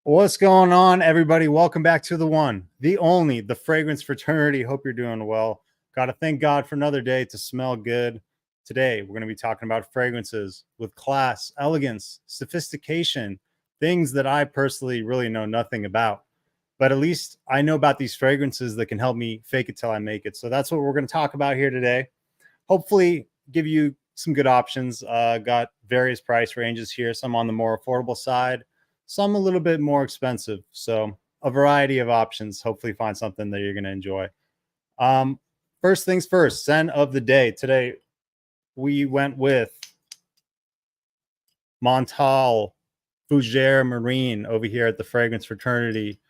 What's going on, everybody? Welcome back to the one, the only, the Fragrance Fraternity. Hope you're doing well. Got to thank God for another day to smell good. Today, we're going to be talking about fragrances with class, elegance, sophistication, things that I personally really know nothing about. But at least I know about these fragrances that can help me fake it till I make it. So that's what we're going to talk about here today. Hopefully, give you some good options. Got various price ranges here, some on the more affordable side, some a little bit more expensive. So a variety of options. Hopefully find something that you're going to enjoy. Um, First things first, scent of the day. Today we went with Montal Fougere Marine over here at the Fragrance Fraternity.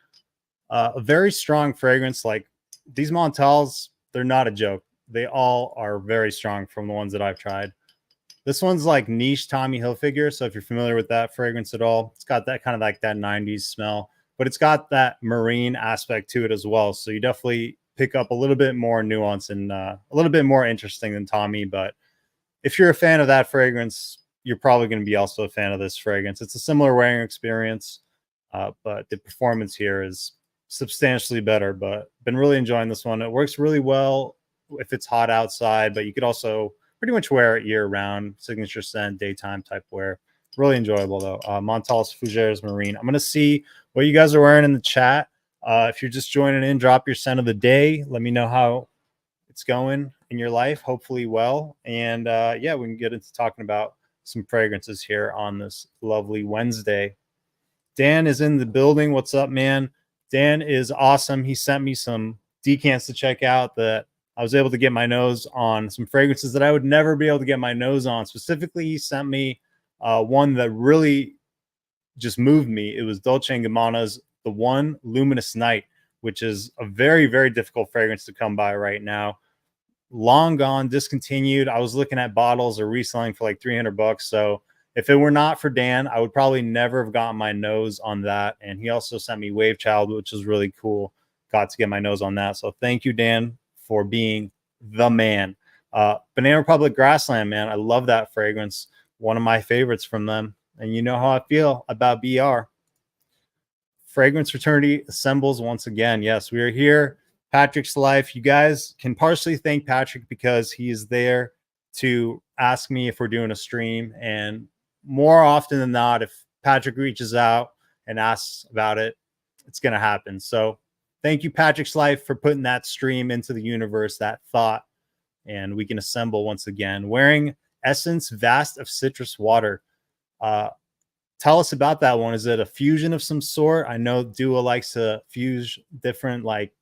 A very strong fragrance. Like these Montals, they're not a joke. They all are very strong from the ones that I've tried. This one's like niche Tommy Hilfiger. So if you're familiar with that fragrance at all, it's got that kind of like that 90s smell, but it's got that marine aspect to it as well. So you definitely pick up a little bit more nuance and a little bit more interesting than Tommy. But if you're a fan of that fragrance, you're probably going to be also a fan of this fragrance. It's a similar wearing experience, but the performance here is substantially better. But been really enjoying this one. It works really well if it's hot outside, but you could also pretty much wear it year round. Signature scent, daytime type wear. Really enjoyable though. Montals Fougeres Marine. I'm gonna see what you guys are wearing in the chat. If you're just joining in, drop your scent of the day. Let me know how it's going in your life. Hopefully well. And yeah, we can get into talking about some fragrances here on this lovely Wednesday. Dan is in the building. What's up, man? Dan is awesome. He sent me some decants to check out that I was able to get my nose on some fragrances that I would never be able to get my nose on. Specifically, he sent me one that really just moved me. It was Dolce & Gabbana's The One Luminous Night, which is a very, very difficult fragrance to come by right now. Long gone, discontinued. I was looking at bottles or reselling for like $300. So if it were not for Dan, I would probably never have gotten my nose on that. And he also sent me Wave Child, which was really cool. Got to get my nose on that. So thank you, Dan, for being the man. Banana Republic Grassland, man. I love that fragrance. One of my favorites from them. And you know how I feel about BR. Fragrance Fraternity assembles once again. Yes, we are here. Patrick's life. You guys can partially thank Patrick because he is there to ask me if we're doing a stream. And more often than not, if Patrick reaches out and asks about it, it's going to happen. So thank you, Patrick's life, for putting that stream into the universe, that thought. And we can assemble once again wearing Essence Vast of Citrus Water. Tell us about that one. Is it a fusion of some sort? I know Dua likes to fuse different like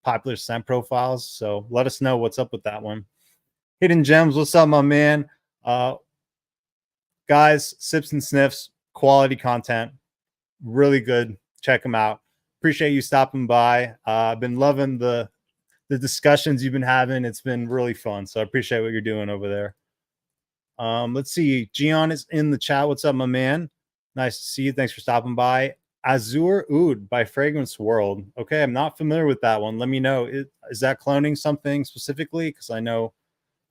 popular scent profiles. So let us know what's up with that one. Hidden Gems, what's up, my man? Guys, Sips and Sniffs, quality content, really good. Check them out. Appreciate you stopping by. I've been loving the discussions you've been having. It's been really fun. So I appreciate what you're doing over there. Let's see. Gian is in the chat. What's up, my man? Nice to see you. Thanks for stopping by. Azure Oud by Fragrance World. Okay, I'm not familiar with that one. Let me know. Is that cloning something specifically? Because I know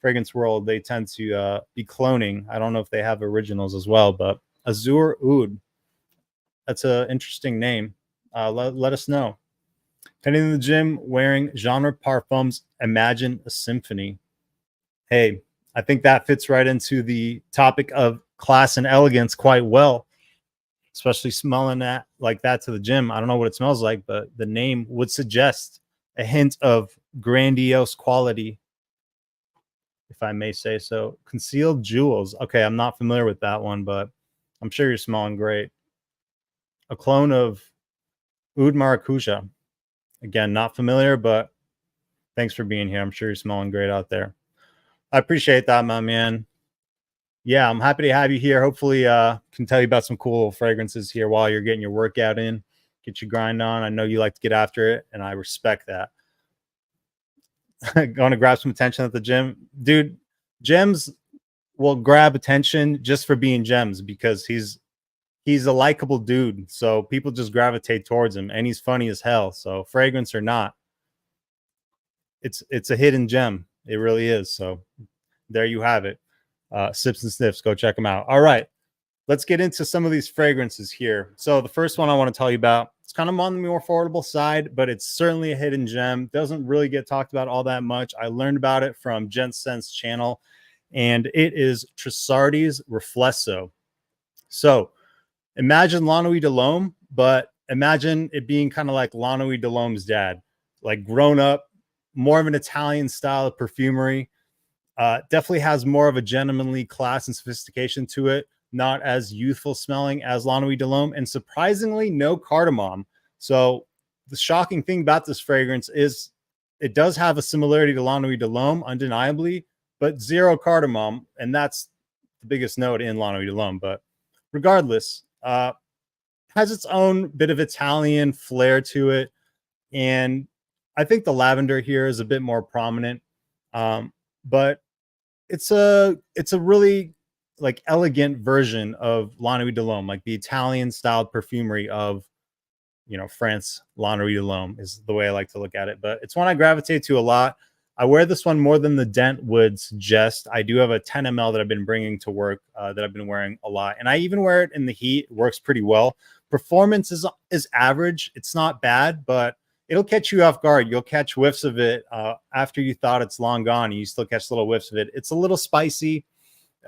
Fragrance World, they tend to be cloning. I don't know if they have originals as well, but Azure Oud. That's an interesting name. Let us know. Heading to the gym wearing Genre Parfums Imagine a Symphony. Hey, I think that fits right into the topic of class and elegance quite well, especially smelling that like that to the gym. I don't know what it smells like, but the name would suggest a hint of grandiose quality, if I may say so. Concealed Jewels. Okay, I'm not familiar with that one, but I'm sure you're smelling great. A clone of Oud Maracuja. Again, not familiar, but thanks for being here. I'm sure you're smelling great out there. I appreciate that, my man. Yeah, I'm happy to have you here. Hopefully, can tell you about some cool fragrances here while you're getting your workout in, get your grind on. I know you like to get after it, and I respect that. Going to grab some attention at the gym, dude. Gems will grab attention just for being Gems because he's a likable dude. So people just gravitate towards him, and he's funny as hell. So fragrance or not, it's a hidden gem. It really is. So there you have it. Sips and Sniffs, go check them out. All right, let's get into some of these fragrances here. So the first one I want to tell you about, it's kind of on the more affordable side, but it's certainly a hidden gem. Doesn't really get talked about all that much. I learned about it from Jen Sense channel, and it is Trussardi's Reflesso. So imagine La Nuit de l'Homme, but imagine it being kind of like La Nuit de l'Homme's dad, like grown up, more of an Italian style of perfumery. Definitely has more of a gentlemanly class and sophistication to it. Not as youthful smelling as La Nuit de l'Homme, and surprisingly, no cardamom. So the shocking thing about this fragrance is it does have a similarity to La Nuit de l'Homme, undeniably, but zero cardamom, and that's the biggest note in La Nuit de l'Homme. But regardless, has its own bit of Italian flair to it, and I think the lavender here is a bit more prominent, but it's a really like elegant version of La Nuit de l'Homme, like the Italian styled perfumery of, you know, France. La Nuit de l'Homme is the way I like to look at it, but it's one I gravitate to a lot. I wear this one more than the Dent would suggest. I do have a 10 ml that I've been bringing to work that I've been wearing a lot, and I even wear it in the heat. It works pretty well. Performance is average. It's not bad, but it'll catch you off guard. You'll catch whiffs of it after you thought it's long gone. You still catch little whiffs of it. It's a little spicy.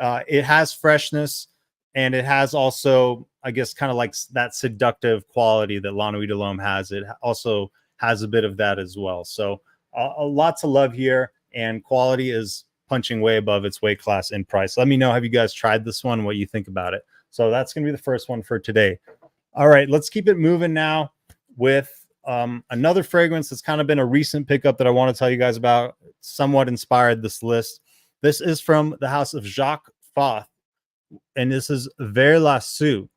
It has freshness, and it has also, I guess, kind of like that seductive quality that La Nuit de l'Homme has. It also has a bit of that as well. So a lot to love here, and quality is punching way above its weight class in price. Let me know, have you guys tried this one, what you think about it? So that's going to be the first one for today. All right, let's keep it moving now with another fragrance that's kind of been a recent pickup that I want to tell you guys about. Somewhat inspired this list. This is from the house of Jacques Foth, and this is Vers la Sue.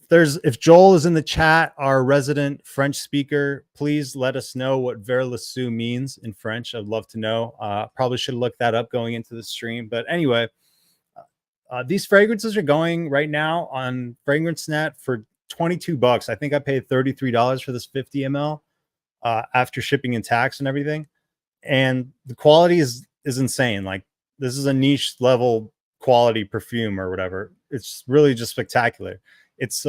If Joel is in the chat, our resident French speaker, please let us know what Vers la Sue means in French. I'd love to know. Probably should look that up going into the stream. But anyway, these fragrances are going right now on FragranceNet for $22. I think I paid $33 for this 50 ml after shipping and tax and everything. And the quality is insane. Like, this is a niche level quality perfume or whatever. It's really just spectacular. It's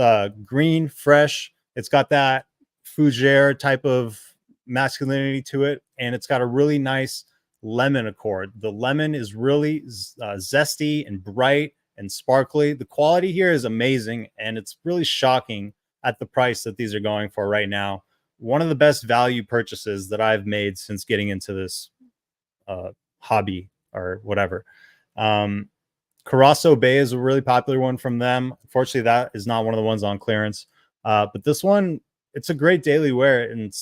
green, fresh. It's got that fougere type of masculinity to it, and it's got a really nice lemon accord. The lemon is really zesty and bright and sparkly. The quality here is amazing, and it's really shocking at the price that these are going for right now. One of the best value purchases that I've made since getting into this hobby or whatever. Curaçao Bay is a really popular one from them. Unfortunately, that is not one of the ones on clearance. But this one, it's a great daily wear, and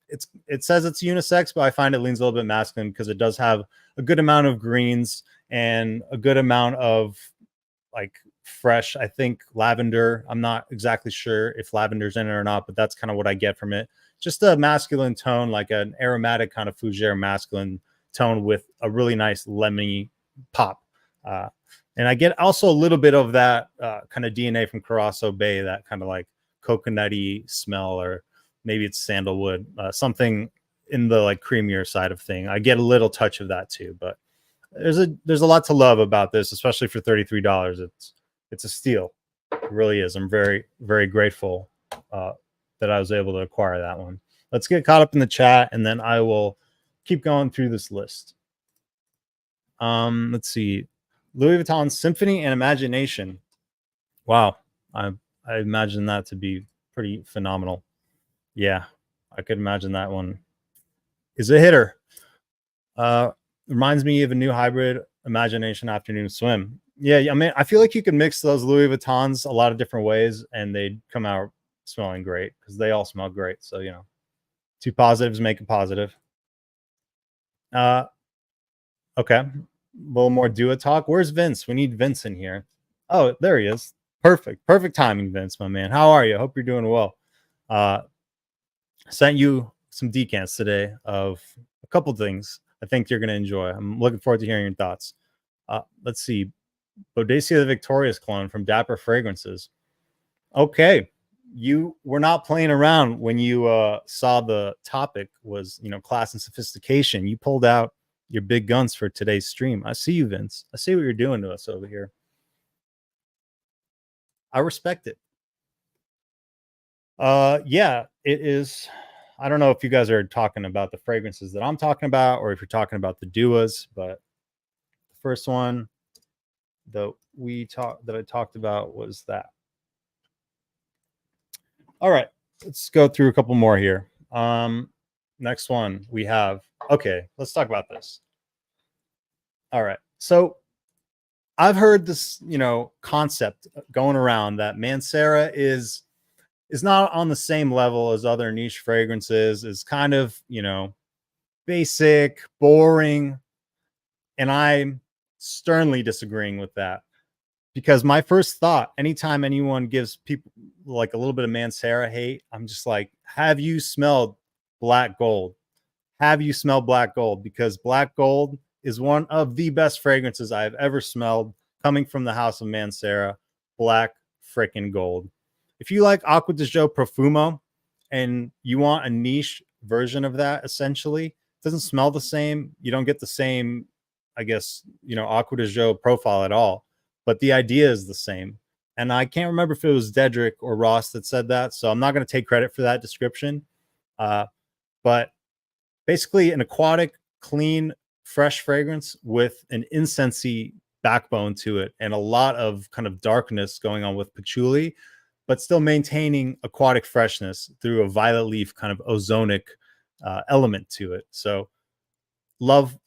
it says it's unisex, but I find it leans a little bit masculine because it does have a good amount of greens and a good amount of like fresh, I think, lavender. I'm not exactly sure if lavender's in it or not, but that's kind of what I get from it. Just a masculine tone, like an aromatic kind of fougere masculine tone with a really nice lemony pop. And I get also a little bit of that kind of DNA from Curaçao Bay, that kind of like coconutty smell, or maybe it's sandalwood, something in the like creamier side of thing. I get a little touch of that too, but there's a lot to love about this, especially for $33. It's a steal. It really is. I'm very, very grateful that I was able to acquire that one. Let's get caught up in the chat, and then I will keep going through this list. Let's see. Louis Vuitton Symphony and Imagination. Wow. I imagine that to be pretty phenomenal. Yeah, I could imagine that one is a hitter. Reminds me of a new hybrid, Imagination Afternoon Swim. Yeah, I mean, I feel like you can mix those Louis Vuittons a lot of different ways, and they'd come out smelling great because they all smell great. So, you know, two positives make a positive. Okay. A little more Dua talk. Where's Vince? We need Vince in here. Oh, there he is. Perfect timing, Vince, my man. How are you? Hope you're doing well. Sent you some decants today of a couple things I think you're going to enjoy. I'm looking forward to hearing your thoughts. Let's see. Bodacia the Victorious clone from Dapper Fragrances. Okay, you were not playing around when you saw the topic was, you know, class and sophistication. You pulled out your big guns for today's stream. I see you, Vince. I see what you're doing to us over here. I respect it. Yeah, it is. I don't know if you guys are talking about the fragrances that I'm talking about, or if you're talking about the duas, but the first one that I talked about was that. All right, let's go through a couple more here. Next one we have. Okay, let's talk about this. All right, so I've heard this, concept going around that Mancera is not on the same level as other niche fragrances. Is kind of, basic, boring, and I'm sternly disagreeing with that. Because my first thought, anytime anyone gives people like a little bit of Mancera hate, I'm just like, have you smelled Black Gold? Have you smelled Black Gold? Because Black Gold is one of the best fragrances I've ever smelled coming from the house of Mancera. Black freaking Gold. If you like Acqua di Gio Profumo and you want a niche version of that, essentially, it doesn't smell the same. You don't get the same, I guess, Acqua di Gio profile at all, but the idea is the same. And I can't remember if it was Dedrick or Ross that said that, so I'm not going to take credit for that description. But basically, an aquatic, clean, fresh fragrance with an incensey backbone to it and a lot of kind of darkness going on with patchouli, but still maintaining aquatic freshness through a violet leaf kind of ozonic element to it. So love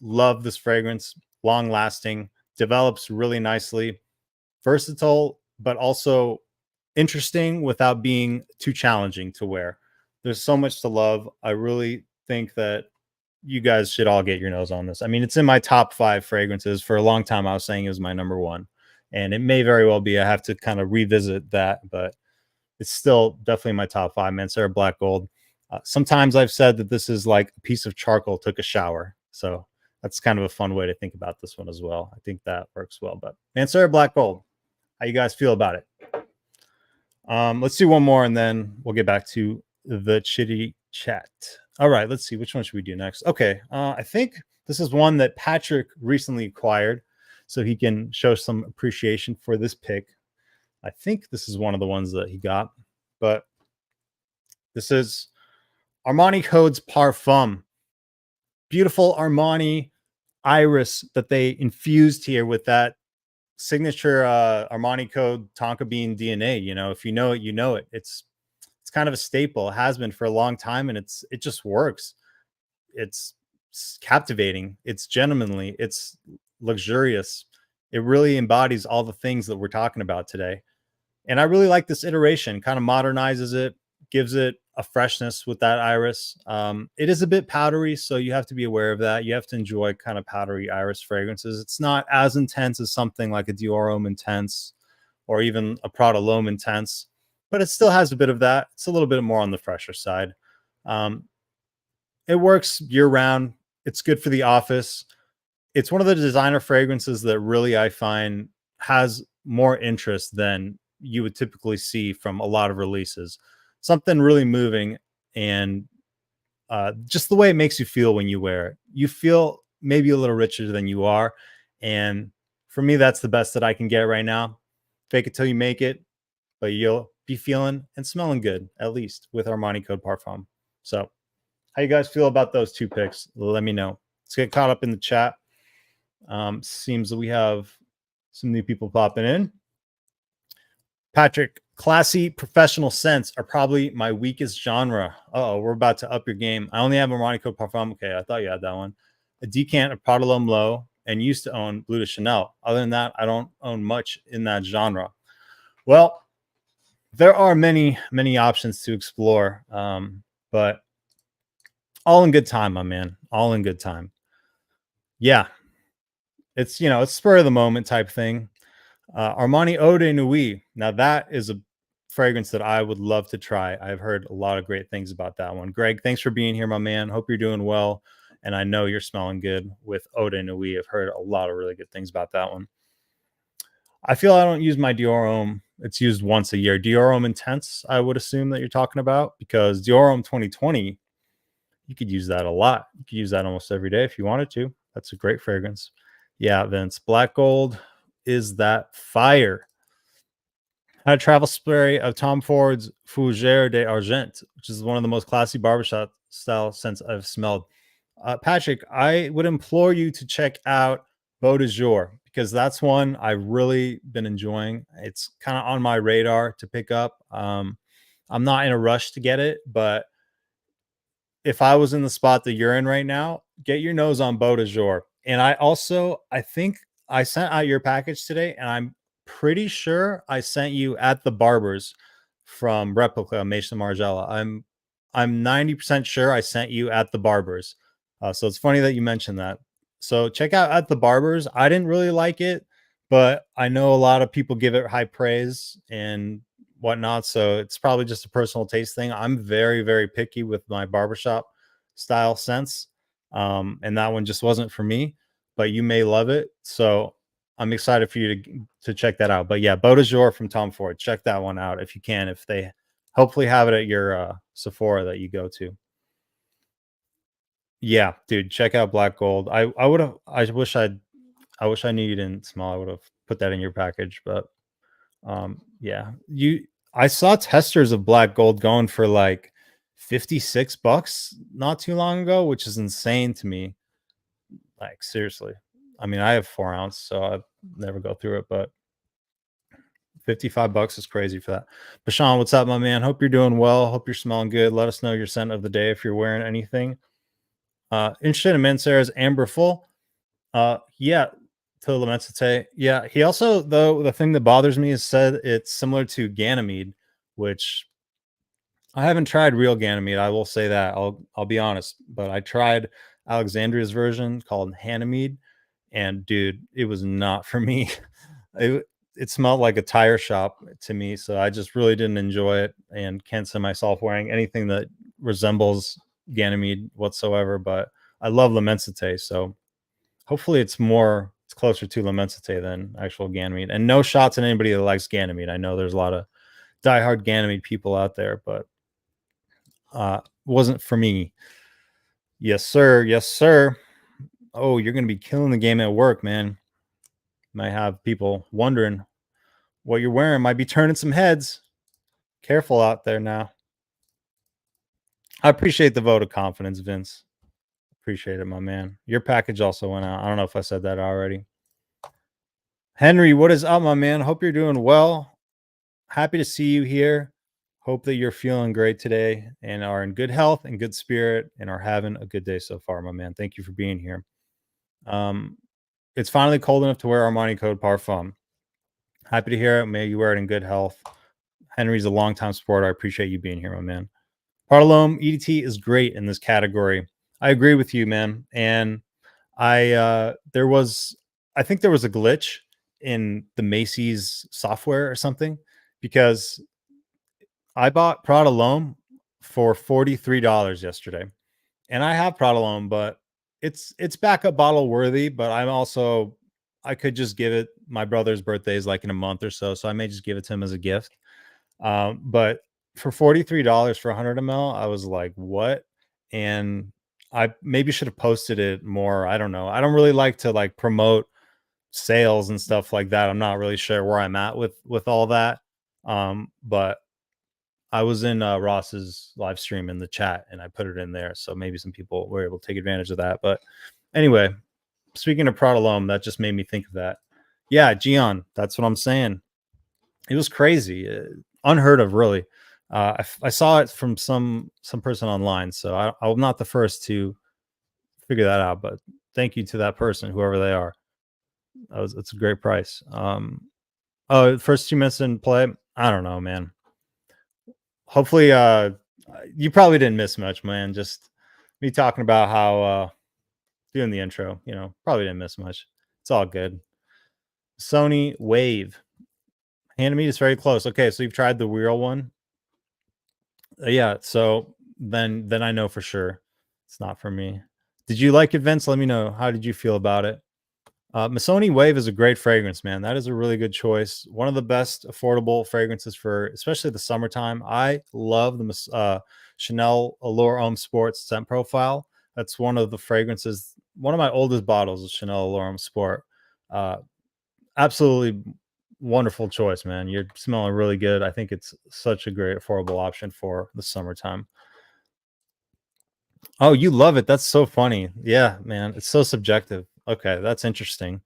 this fragrance. Long lasting, develops really nicely, versatile, but also interesting without being too challenging to wear. There's so much to love. I really think that you guys should all get your nose on this. I mean, it's in my top 5 fragrances. For a long time, I was saying it was my number 1, and it may very well be. I have to kind of revisit that, but it's still definitely my top 5. Mancera Black Gold. Sometimes I've said that this is like a piece of charcoal took a shower. So that's kind of a fun way to think about this one as well. I think that works well. But Mancera Black Gold, how you guys feel about it? Let's do one more and then we'll get back to the chitty chat. All right, let's see. Which one should we do next? Okay, I think this is one that Patrick recently acquired, so he can show some appreciation for this pick. I think this is one of the ones that he got, but this is Armani Code's Parfum. Beautiful Armani iris that they infused here with that signature Armani Code Tonka Bean DNA. If you know it, you know it. It's kind of a staple. It has been for a long time, and it just works. It's captivating. It's gentlemanly. It's luxurious. It really embodies all the things that we're talking about today. And I really like this iteration. Kind of modernizes it, gives it a freshness with that iris. It is a bit powdery, so you have to be aware of that. You have to enjoy kind of powdery iris fragrances. It's not as intense as something like a Dior Homme Intense or even a Prada L'Homme Intense, but it still has a bit of that. It's a little bit more on the fresher side. It works year round. It's good for the office. It's one of the designer fragrances that really I find has more interest than you would typically see from a lot of releases. Something really moving, and just the way it makes you feel when you wear it. You feel maybe a little richer than you are. And for me, that's the best that I can get right now. Fake it till you make it, but you'll be feeling and smelling good, at least with Armani Code Parfum. So how you guys feel about those 2 picks? Let me know. Let's get caught up in the chat. Seems that we have some new people popping in. Patrick, classy professional scents are probably my weakest genre. Uh-oh, we're about to up your game. I only have Armani Code Parfum. Okay, I thought you had that one. A decant of Prada L'Homme Low, and used to own Bleu de Chanel. Other than that, I don't own much in that genre. Well, there are many, many options to explore, but all in good time, my man. All in good time. Yeah, it's it's spur of the moment type thing. Armani Eau de Nuit. Now that is a fragrance that I would love to try. I've heard a lot of great things about that one. Greg, thanks for being here, my man. Hope you're doing well. And I know you're smelling good with Eau de Nuit. I've heard a lot of really good things about that one. I feel I don't use my Dior Homme. It's used once a year. Dior Homme Intense, I would assume that you're talking about, because Dior Homme 2020, you could use that a lot. You could use that almost every day if you wanted to. That's a great fragrance. Yeah, Vince, Black Gold is that fire. Had a travel spray of Tom Ford's Fougère d'Argent, which is one of the most classy barbershop style scents I've smelled. Patrick, I would implore you to check out Beau de Jour because that's one I've really been enjoying. It's kind of on my radar to pick up. I'm not in a rush to get it, but if I was in the spot that you're in right now, get your nose on Beau de Jour. And I think I sent out your package today, and I'm pretty sure I sent you at the barbers from Replica Mason Margiela. I'm 90% sure I sent you at the barbers. So it's funny that you mentioned that. So check out at the barbers. I didn't really like it, but I know a lot of people give it high praise and whatnot. So it's probably just a personal taste thing. I'm very, very picky with my barbershop style scents. And that one just wasn't for me, but you may love it. So I'm excited for you to check that out. But yeah, Beau de Jour from Tom Ford. Check that one out if you can, if they hopefully have it at your Sephora that you go to. Yeah, dude, check out Black Gold. I would have I wish I knew you didn't smell. I would have put that in your package, but yeah. I saw testers of Black Gold going for like $56 not too long ago, which is insane to me. Like seriously. I mean, I have 4 ounce, so I never go through it, but $55 is crazy for that. Bashan, what's up, my man? Hope you're doing well. Hope you're smelling good. Let us know your scent of the day if you're wearing anything. Interested in Mancera's Amber Full. Yeah, to Lamensite. Yeah, he also, though, the thing that bothers me is said it's similar to Ganymede, which I haven't tried real Ganymede. I will say that. I'll be honest, but I tried Alexandria's version called Hanamede, and dude, it was not for me. It smelled like a tire shop to me, so I just really didn't enjoy it and can't see myself wearing anything that resembles Ganymede whatsoever. But I love Lamensite, so hopefully it's closer to Lamensite than actual Ganymede. And no shots at anybody that likes Ganymede. I know there's a lot of diehard Ganymede people out there, but wasn't for me. Yes, sir. Yes, sir. Oh, you're gonna be killing the game at work, man. Might have people wondering what you're wearing. Might be turning some heads. Careful out there now. I appreciate the vote of confidence, Vince. Appreciate it, my man. Your package also went out. I don't know if I said that already. Henry, what is up, my man? Hope you're doing well. Happy to see you here. Hope that you're feeling great today and are in good health and good spirit and are having a good day so far, my man. Thank you for being here. It's finally cold enough to wear Armani Code Parfum. Happy to hear it. May you wear it in good health. Henry's a longtime supporter. I appreciate you being here, my man. Partalome EDT is great in this category. I agree with you, man. And I think there was a glitch in the Macy's software or something because I bought Pratalome for $43 yesterday. And I have Pratalome, but it's backup bottle worthy, but I could just give it. My brother's birthday is like in a month or so, so I may just give it to him as a gift. But for $43 for 100 ml, I was like, what? And I maybe should have posted it more. I don't know. I don't really like to like promote sales and stuff like that. I'm not really sure where I'm at with all that. But I was in Ross's live stream in the chat and I put it in there. So maybe some people were able to take advantage of that. But anyway, speaking of Pratalome, that just made me think of that. Yeah, Gian, that's what I'm saying. It was crazy, unheard of, really. I saw it from some person online, so I'm not the first to figure that out. But thank you to that person, whoever they are. It's a great price. Oh, first 2 minutes in play. I don't know, man. Hopefully, you probably didn't miss much, man. Just me talking about how doing the intro. Probably didn't miss much. It's all good. Sony Wave. Hanamede is very close. Okay, so you've tried the real one. Yeah, so then I know for sure it's not for me. Did you like it, Vince? Let me know. How did you feel about it? Missoni Wave is a great fragrance, man. That is a really good choice. One of the best affordable fragrances for especially the summertime. I love the Chanel Allure Homme Sport scent profile. That's one of the fragrances. One of my oldest bottles is Chanel Allure Homme Sport. Absolutely wonderful choice, man. You're smelling really good. I think it's such a great affordable option for the summertime. Oh, you love it. That's so funny. Yeah, man. It's so subjective. Okay, that's interesting.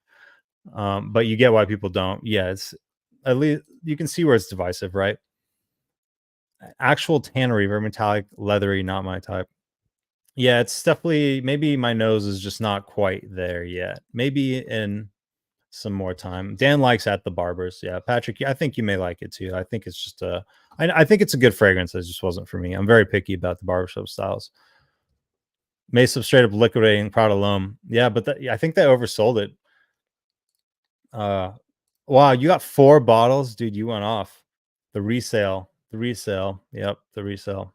But you get why people don't. Yeah, it's at least you can see where it's divisive, right? Actual tannery, very metallic, leathery, not my type. Yeah, it's definitely maybe my nose is just not quite there yet. Maybe in some more time. Dan likes At the Barbers. Yeah, Patrick, I think you may like it too. I think it's just I think it's a good fragrance. It just wasn't for me. I'm very picky about the barbershop styles. Mace of straight up liquidating Prada L'Homme. Yeah, but I think they oversold it. Wow, you got 4 bottles, dude. You went off. The resale. The resale. Yep, the resale.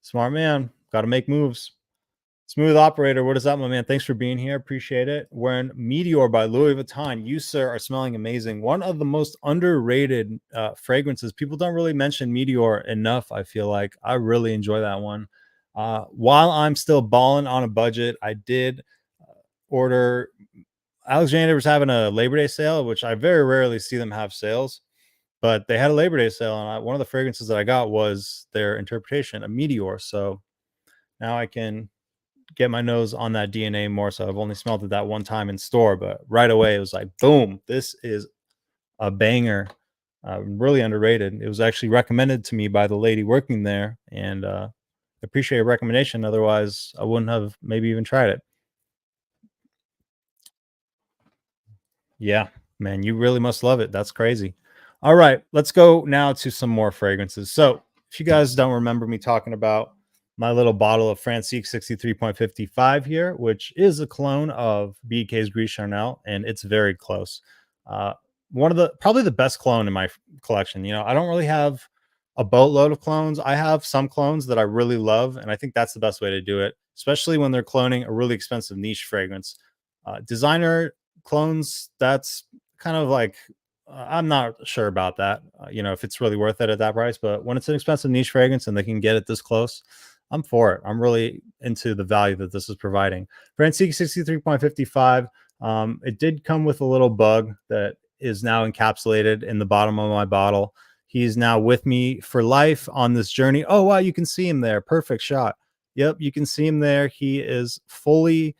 Smart man. Got to make moves. Smooth operator, what is up, my man? Thanks for being here. Appreciate it. Wearing Meteor by Louis Vuitton. You, sir, are smelling amazing. One of the most underrated fragrances. People don't really mention Meteor enough, I feel like. I really enjoy that one. While I'm still balling on a budget, I did order. Alexander was having a Labor Day sale, which I very rarely see them have sales, but they had a Labor Day sale, and one of the fragrances that I got was their interpretation, a Meteor. So now I can get my nose on that DNA more. So I've only smelled it that one time in store, but right away it was like, boom, this is a banger. Really underrated. It was actually recommended to me by the lady working there, and appreciate a recommendation. Otherwise, I wouldn't have maybe even tried it. Yeah, man, you really must love it. That's crazy. All right, let's go now to some more fragrances. So, if you guys don't remember me talking about my little bottle of Francique 63.55 here, which is a clone of BK's Gris Charnel, and it's very close. Uh, one of the probably the best clone in my collection. You know, I don't really have a boatload of clones. I have some clones that I really love, and I think that's the best way to do it, especially when they're cloning a really expensive niche fragrance. Designer clones, that's kind of like I'm not sure about that. You know, if it's really worth it at that price, but when it's an expensive niche fragrance and they can get it this close, I'm for it. I'm really into the value that this is providing. Francique 63.55. It did come with a little bug that is now encapsulated in the bottom of my bottle. He's now with me for life on this journey. Oh, wow, you can see him there. Perfect shot. Yep, you can see him there. He is fully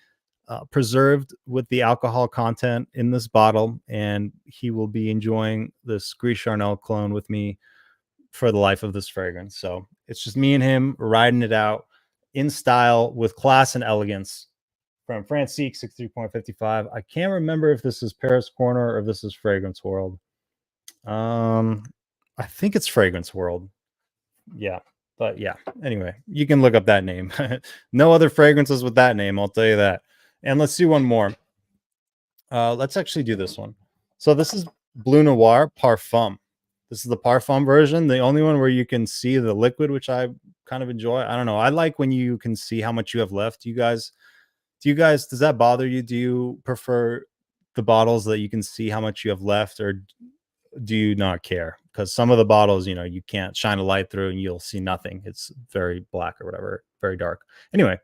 preserved with the alcohol content in this bottle, and he will be enjoying this Gris Charnel clone with me for the life of this fragrance. So it's just me and him riding it out in style with class and elegance from Francique 63.55. I can't remember if this is Paris Corner or if this is Fragrance World. I think it's Fragrance World. Yeah. But yeah, anyway, you can look up that name. No other fragrances with that name, I'll tell you that. And let's do one more. Let's actually do this one. So this is Bleu Noir Parfum. This is the Parfum version, the only one where you can see the liquid, which I kind of enjoy. I don't know. I like when you can see how much you have left. Do you guys, does that bother you? Do you prefer the bottles that you can see how much you have left, or do you not care? Because some of the bottles, you know, you can't shine a light through and you'll see nothing. It's very black or whatever, very dark. Anyway,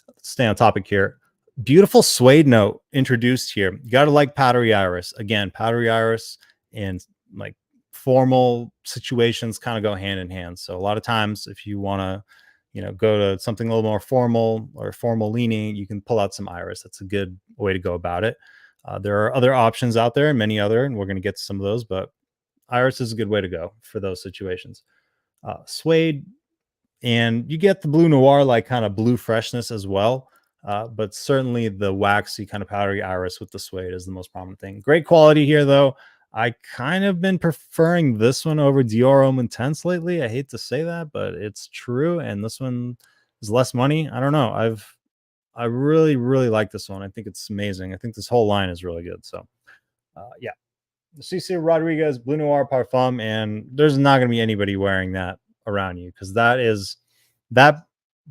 let's stay on topic here. Beautiful suede note introduced here. You got to like powdery iris. Again, powdery iris and like formal situations kind of go hand in hand. So a lot of times if you want to, you know, go to something a little more formal or formal leaning, you can pull out some iris. That's a good way to go about it. There are other options out there and many other, and we're going to get to some of those, but iris is a good way to go for those situations. Suede, and you get the Bleu Noir, like kind of blue freshness as well. But certainly the waxy kind of powdery iris with the suede is the most prominent thing. Great quality here, though. I kind of been preferring this one over Dior Homme Intense lately. I hate to say that, but it's true. And this one is less money. I don't know. I really, really like this one. I think it's amazing. I think this whole line is really good. So, yeah. CC Rodriguez Bleu Noir Parfum, and there's not going to be anybody wearing that around you because that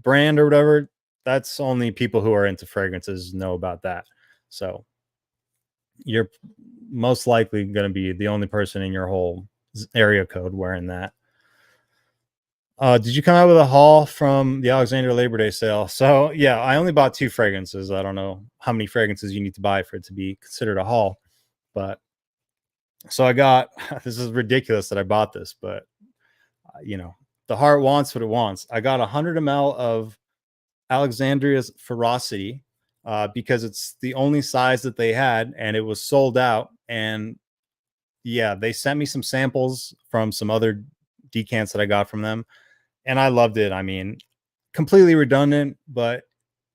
brand or whatever, that's only people who are into fragrances know about that. So you're most likely going to be the only person in your whole area code wearing that. Did you come out with a haul from the Alexander Labor Day sale? So yeah, I only bought 2 fragrances. I don't know how many fragrances you need to buy for it to be considered a haul, but So I got, this is ridiculous that I bought this, but you know, the heart wants what it wants. I got 100 ml of Alexandria's Ferocity because it's the only size that they had, and it was sold out. And yeah, they sent me some samples from some other decants that I got from them, and I loved it. I mean, completely redundant, but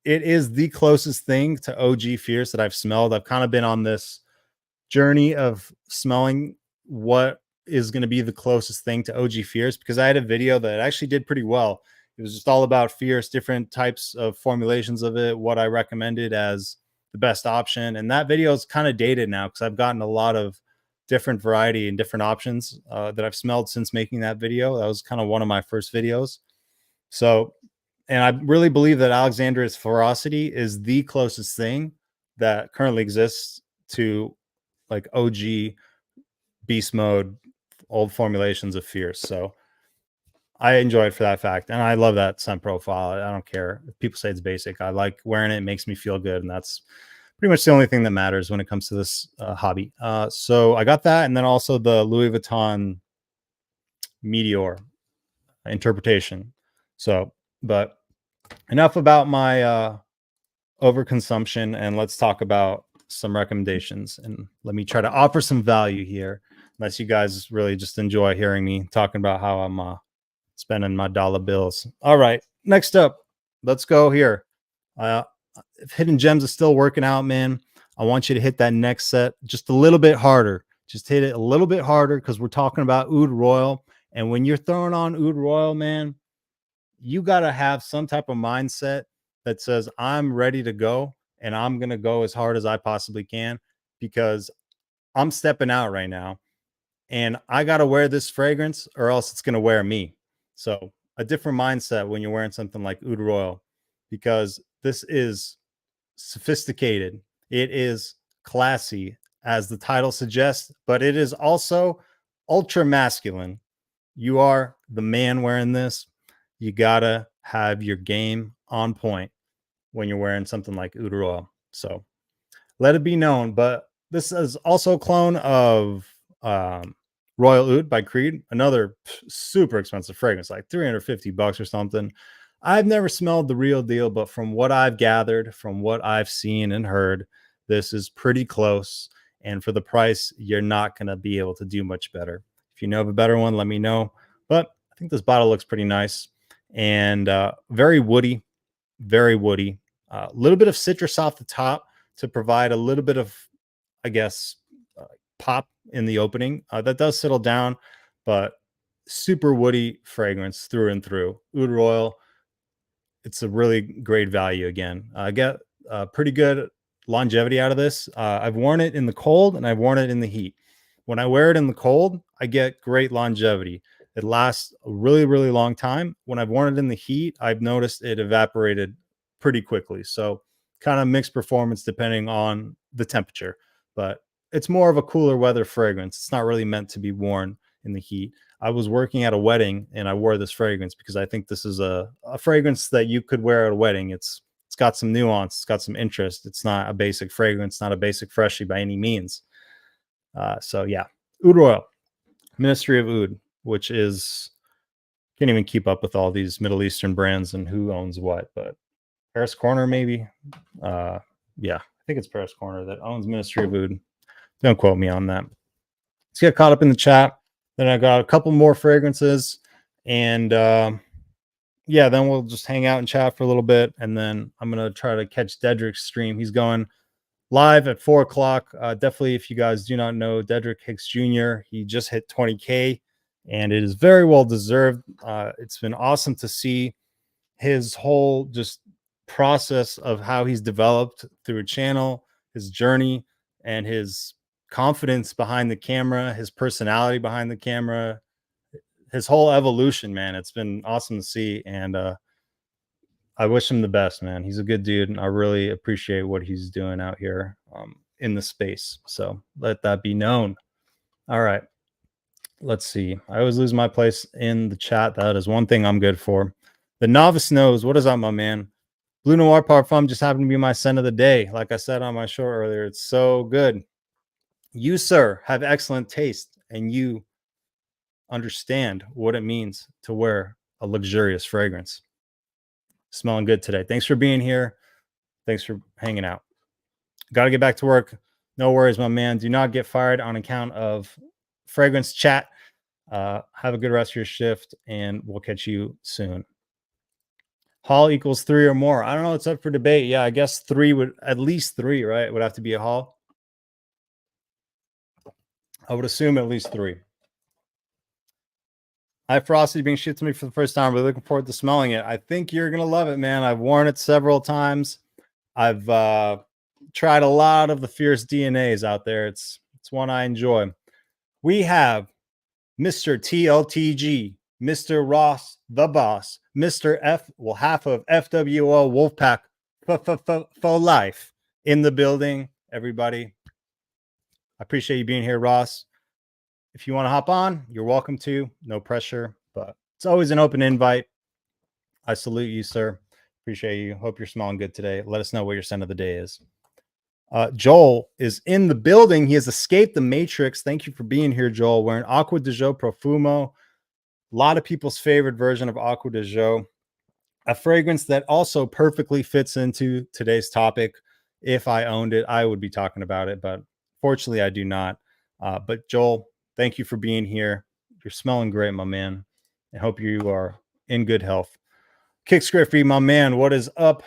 it is the closest thing to OG Fierce that I've smelled. I've kind of been on this journey of smelling what is going to be the closest thing to OG Fierce, because I had a video that actually did pretty well. It was just all about Fierce, different types of formulations of it, what I recommended as the best option. And that video is kind of dated now because I've gotten a lot of different variety and different options that I've smelled since making that video. That was kind of one of my first videos. So, and I really believe that Alexandria's Ferocity is the closest thing that currently exists to like OG beast mode, old formulations of Fierce. So I enjoy it for that fact. And I love that scent profile. I don't care if people say it's basic. I like wearing it. It makes me feel good. And that's pretty much the only thing that matters when it comes to this hobby. So I got that. And then also the Louis Vuitton Meteor interpretation. So, but enough about my overconsumption, and let's talk about some recommendations. And let me try to offer some value here, unless you guys really just enjoy hearing me talking about how I'm spending my dollar bills. All right, next up, let's go here. If Hidden Gems is still working out, man, I want you to hit that next set just a little bit harder. Just hit it a little bit harder, because we're talking about Oud Royal. And when you're throwing on Oud Royal, man, you got to have some type of mindset that says, I'm ready to go and I'm going to go as hard as I possibly can, because I'm stepping out right now and I got to wear this fragrance or else it's going to wear me. So a different mindset when you're wearing something like Oud Royal, because this is sophisticated. It is classy, as the title suggests, but it is also ultra masculine. You are the man wearing this. You gotta have your game on point when you're wearing something like Oud Royal. So let it be known. But this is also a clone of Royal Oud by Creed, another super expensive fragrance, like $350 or something. I've never smelled the real deal, but from what I've gathered, from what I've seen and heard, this is pretty close. And for the price, you're not going to be able to do much better. If you know of a better one, let me know. But I think this bottle looks pretty nice and very woody, very woody. A little bit of citrus off the top to provide a little bit of, I guess, pop in the opening. That does settle down, but super woody fragrance through and through. Oud Royal, it's a really great value again. I get pretty good longevity out of this. I've worn it in the cold and I've worn it in the heat. When I wear it in the cold, I get great longevity. It lasts a really, really long time. When I've worn it in the heat, I've noticed it evaporated pretty quickly. So kind of mixed performance depending on the temperature, but it's more of a cooler weather fragrance. It's not really meant to be worn in the heat. I was working at a wedding and I wore this fragrance because I think this is a fragrance that you could wear at a wedding. It's got some nuance, it's got some interest. It's not a basic fragrance, not a basic freshie by any means. So yeah, Oud Royal, Ministry of Oud, which is, can't even keep up with all these Middle Eastern brands and who owns what, but Paris Corner maybe. Yeah, I think it's Paris Corner that owns Ministry of Oud. Don't quote me on that. Let's get caught up in the chat. Then I got a couple more fragrances, and yeah, then we'll just hang out and chat for a little bit, and then I'm gonna try to catch Dedrick's stream. He's going live at 4 o'clock. Definitely, if you guys do not know Dedrick Hicks Jr., he just hit 20K, and it is very well deserved. It's been awesome to see his whole just process of how he's developed through a channel, his journey, and his confidence behind the camera, his personality behind the camera, his whole evolution, man. It's been awesome to see, and I wish him the best, man. He's a good dude, and I really appreciate what he's doing out here in the space. So let that be known. All right, let's see. I always lose my place in the chat. That is one thing I'm good for. The Novice knows. What is up, my man? Blue Noir Parfum just happened to be my scent of the day. Like I said on my show earlier, it's so good. You, sir, have excellent taste, and you understand what it means to wear a luxurious fragrance. Smelling good today. Thanks for being here. Thanks for hanging out. Got to get back to work. No worries, my man. Do not get fired on account of fragrance chat. Have a good rest of your shift, and we'll catch you soon. Hall equals 3 or more. I don't know. It's up for debate. Yeah, I guess 3 would, at least 3, right? Would have to be a Hall. I would assume at least 3. I have Frosty being shipped to me for the first time. Really looking forward to smelling it. I think you're going to love it, man. I've worn it several times. I've tried a lot of the Fierce DNAs out there. It's one I enjoy. We have Mr. TLTG, Mr. Ross, the boss, Mr. F, well, half of FWO Wolfpack for life in the building. Everybody, I appreciate you being here, Ross. If you want to hop on, you're welcome to. No pressure, but it's always an open invite. I salute you, sir. Appreciate you. Hope you're smelling good today. Let us know what your scent of the day is. Joel is in the building. He has escaped the Matrix. Thank you for being here, Joel. Wearing Acqua di Gio Profumo. A lot of people's favorite version of Acqua di Gio. A fragrance that also perfectly fits into today's topic. If I owned it, I would be talking about it, but fortunately I do not. But Joel, thank you for being here. You're smelling great, my man. I hope you are in good health. Kix Griffey, my man, what is up?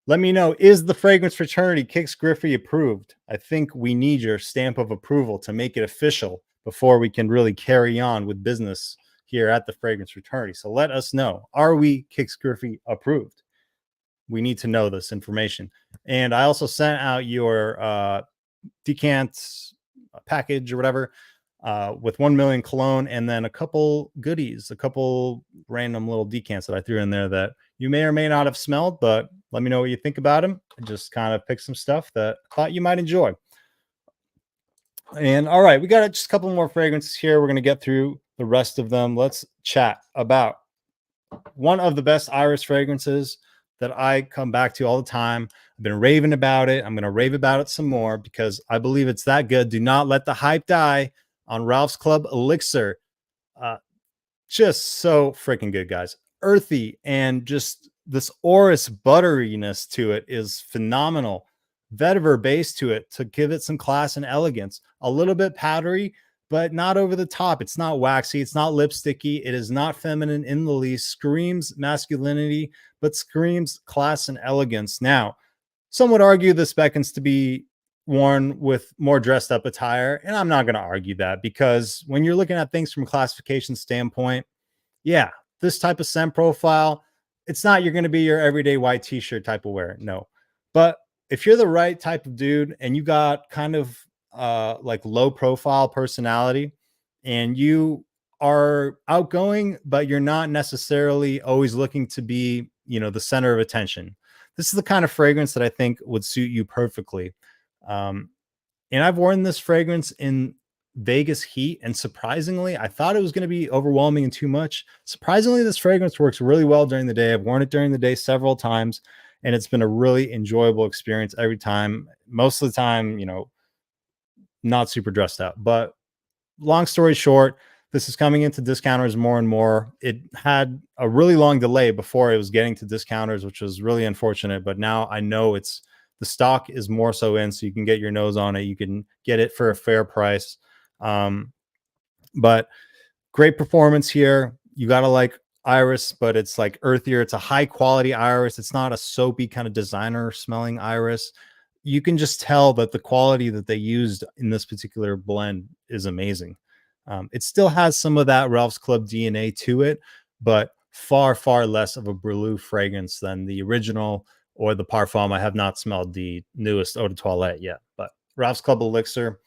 Let me know, is the Fragrance Fraternity Kix Griffey approved? I think we need your stamp of approval to make it official before we can really carry on with business here at the Fragrance Fraternity. So let us know, are we Kix Griffey approved? We need to know this information. And I also sent out your decant package or whatever with 1 million cologne and then a couple goodies, a couple random little decants that I threw in there that you may or may not have smelled, but let me know what you think about them. I just kind of picked some stuff that I thought you might enjoy. And all right, we got just a couple more fragrances here. We're going to get through the rest of them. Let's chat about one of the best iris fragrances that I come back to all the time. I've been raving about it. I'm going to rave about it some more because I believe it's that good. Do not let the hype die on Ralph's Club Elixir. Just so freaking good, guys. Earthy and just this orris butteriness to it is phenomenal. Vetiver base to it to give it some class and elegance. A little bit powdery, but not over the top. It's not waxy. It's not lipsticky. It is not feminine in the least. Screams masculinity, but screams class and elegance. Now, some would argue this beckons to be worn with more dressed up attire, and I'm not going to argue that because when you're looking at things from a classification standpoint, yeah, this type of scent profile, it's not you're going to be your everyday white t-shirt type of wear. No, but if you're the right type of dude and you got kind of like low profile personality and you are outgoing, but you're not necessarily always looking to be, you know, the center of attention, this is the kind of fragrance that I think would suit you perfectly. And I've worn this fragrance in Vegas heat, and surprisingly, I thought it was going to be overwhelming and too much. Surprisingly, this fragrance works really well during the day. I've worn it during the day several times, and it's been a really enjoyable experience every time. Most of the time, you know, not super dressed up. But long story short, this is coming into discounters more and more. It had a really long delay before it was getting to discounters, which was really unfortunate. But now I know it's the stock is more so in, so you can get your nose on it. You can get it for a fair price. But great performance here. You got to like iris, but it's like earthier. It's a high quality iris. It's not a soapy kind of designer smelling iris. You can just tell that the quality that they used in this particular blend is amazing. It still has some of that Ralph's Club DNA to it, but far, far less of a Brûlé fragrance than the original or the Parfum. I have not smelled the newest Eau de Toilette yet, but Ralph's Club Elixir,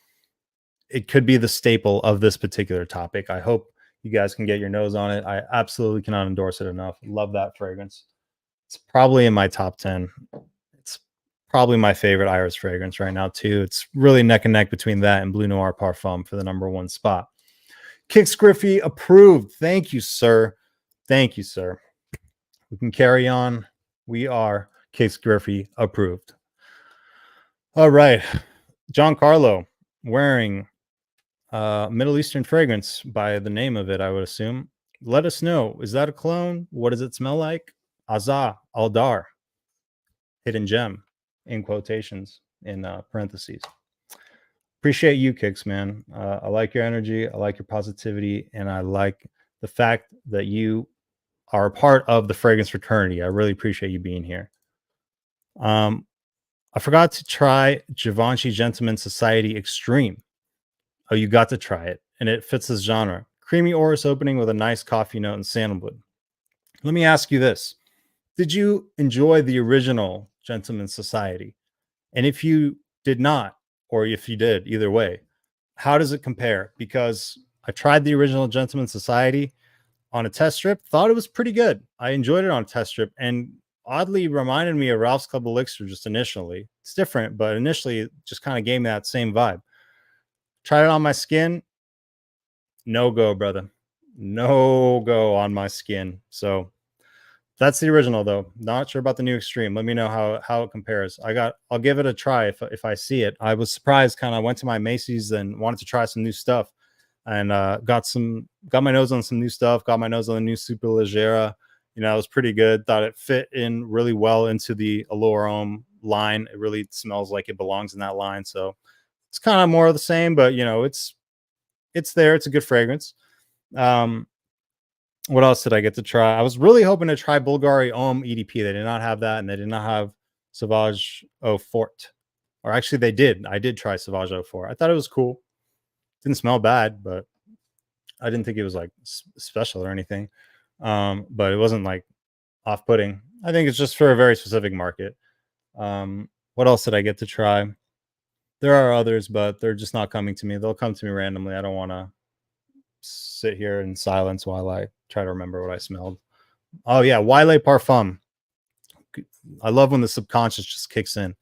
it could be the staple of this particular topic. I hope you guys can get your nose on it. I absolutely cannot endorse it enough. Love that fragrance. It's probably in my top 10. It's probably my favorite iris fragrance right now too. It's really neck and neck between that and Bleu Noir Parfum for the #1 spot. Kix Griffey approved. Thank you, sir. Thank you, sir. We can carry on. We are Kix Griffey approved. All right. John Carlo. wearing Middle Eastern fragrance by the name of it, I would assume. Let us know. Is that a clone? What does it smell like? Azah Aldar, hidden gem in quotations in parentheses. Appreciate you, Kicks, man. I like your energy. I like your positivity. And I like the fact that you are a part of the fragrance fraternity. I really appreciate you being here. I forgot to try Givenchy Gentleman Society Extreme. Oh, you got to try it, and it fits this genre. Creamy orris opening with a nice coffee note and sandalwood. Let me ask you this. Did you enjoy the original Gentleman Society? And if you did not, or if you did, either way, how does it compare? Because I tried the original Gentleman Society on a test strip, thought it was pretty good. I enjoyed it on a test strip, and oddly reminded me of Ralph's Club Elixir just initially. It's different, but initially it just kind of gave me that same vibe. Tried it on my skin. No go, brother. No go on my skin. So that's the original, though. Not sure about the new Extreme. Let me know how it compares. I'll give it a try if I see it. I was surprised. Kind of went to my Macy's and wanted to try some new stuff, and got my nose on some new stuff. Got my nose on the new Super Leggera. You know, it was pretty good. Thought it fit in really well into the Allure Homme line. It really smells like it belongs in that line. So it's kind of more of the same, but you know, it's there. It's a good fragrance. What else did I get to try? I was really hoping to try Bulgari Homme EDP. They did not have that, and they did not have Sauvage Eau Forte. Or actually, they did. I did try Sauvage Eau Forte. I thought it was cool. Didn't smell bad, but I didn't think it was like special or anything. But it wasn't like off-putting. I think it's just for a very specific market. What else did I get to try? There are others, but they're just not coming to me. They'll come to me randomly. I don't want to sit here in silence while I try to remember what I smelled. Oh yeah, Wyle Parfum. I love when the subconscious just kicks in.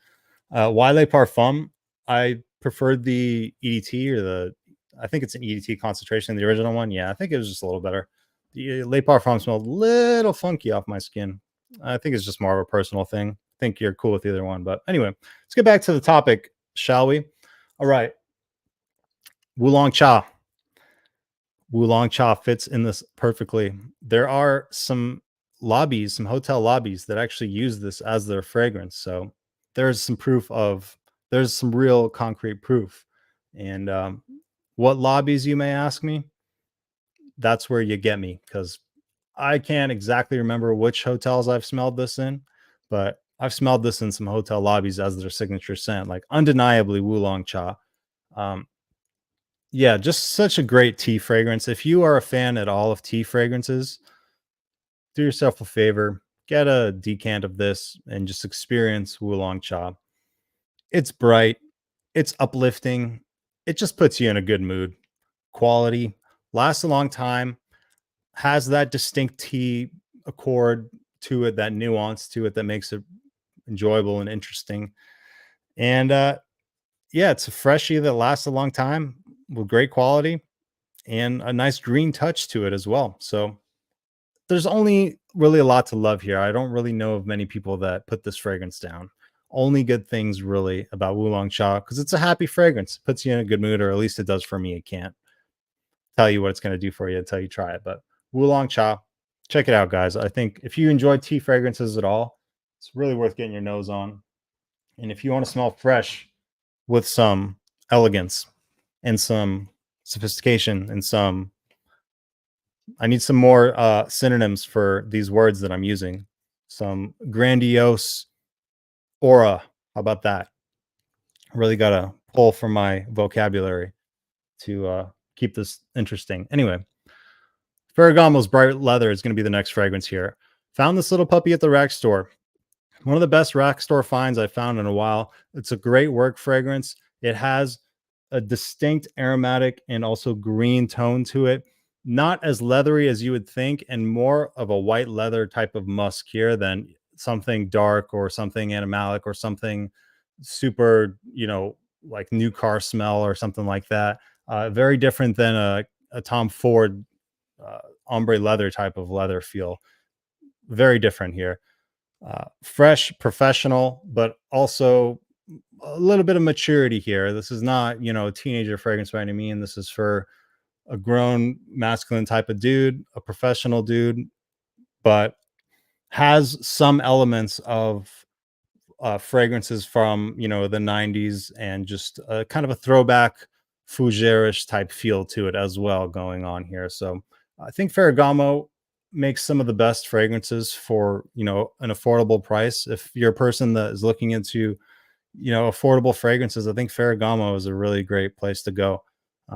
Wyle Parfum. I preferred the EDT or I think it's an EDT concentration. The original one, yeah, I think it was just a little better. The Le Parfum smelled a little funky off my skin. I think it's just more of a personal thing. I think you're cool with either one, but anyway, let's get back to the topic, shall we? All right. Wulong Cha. Wulong Cha fits in this perfectly. There are some lobbies, some hotel lobbies that actually use this as their fragrance. So there's some there's some real concrete proof. And what lobbies, you may ask me? That's where you get me, because I can't exactly remember which hotels I've smelled this in, but I've smelled this in some hotel lobbies as their signature scent, like undeniably Wulong Cha. Yeah, just such a great tea fragrance. If you are a fan at all of tea fragrances, do yourself a favor, get a decant of this and just experience Wulong Cha. It's bright, it's uplifting, it just puts you in a good mood. Quality, lasts a long time, has that distinct tea accord to it, that nuance to it that makes it enjoyable and interesting. And yeah, it's a freshie that lasts a long time with great quality and a nice green touch to it as well. So there's only really a lot to love here. I don't really know of many people that put this fragrance down. Only good things really about Wulong Cha, because it's a happy fragrance. It puts you in a good mood, or at least it does for me. It can't tell you what it's going to do for you until you try it. But Wulong Cha, check it out, guys. I think if you enjoy tea fragrances at all, it's really worth getting your nose on. And if you want to smell fresh with some elegance and some sophistication and I need some more synonyms for these words that I'm using. Some grandiose aura. How about that? Really got to pull from my vocabulary to keep this interesting. Anyway, Ferragamo's Bright Leather is going to be the next fragrance here. Found this little puppy at the rack store. One of the best rack store finds I've found in a while. It's a great work fragrance. It has a distinct aromatic and also green tone to it. Not as leathery as you would think, and more of a white leather type of musk here than something dark or something animalic or something super, like new car smell or something like that. Very different than a Tom Ford ombre leather type of leather feel. Very different here. Fresh, professional, but also a little bit of maturity here. This is not, a teenager fragrance by any mean. This is for a grown masculine type of dude, a professional dude, but has some elements of fragrances from the 90s, and just kind of a throwback fougere-ish type feel to it as well going on here. So I think Ferragamo makes some of the best fragrances for an affordable price. If you're a person that is looking into affordable fragrances, I think Ferragamo is a really great place to go.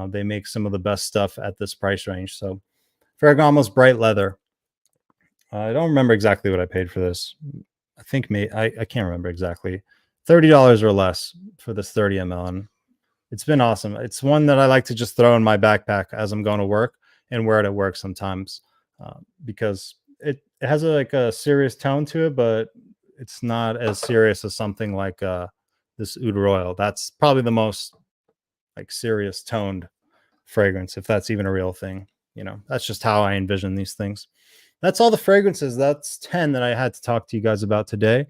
They make some of the best stuff at this price range. So Ferragamo's Bright Leather. I don't remember exactly what I paid for this. I think I can't remember exactly. $30 or less for this 30 ml. And it's been awesome. It's one that I like to just throw in my backpack as I'm going to work and wear it at work sometimes, because it has like a serious tone to it, but it's not as serious as something like this Oud Royal. That's probably the most like serious toned fragrance, if that's even a real thing. That's just how I envision these things. That's all the fragrances. That's 10 that I had to talk to you guys about today.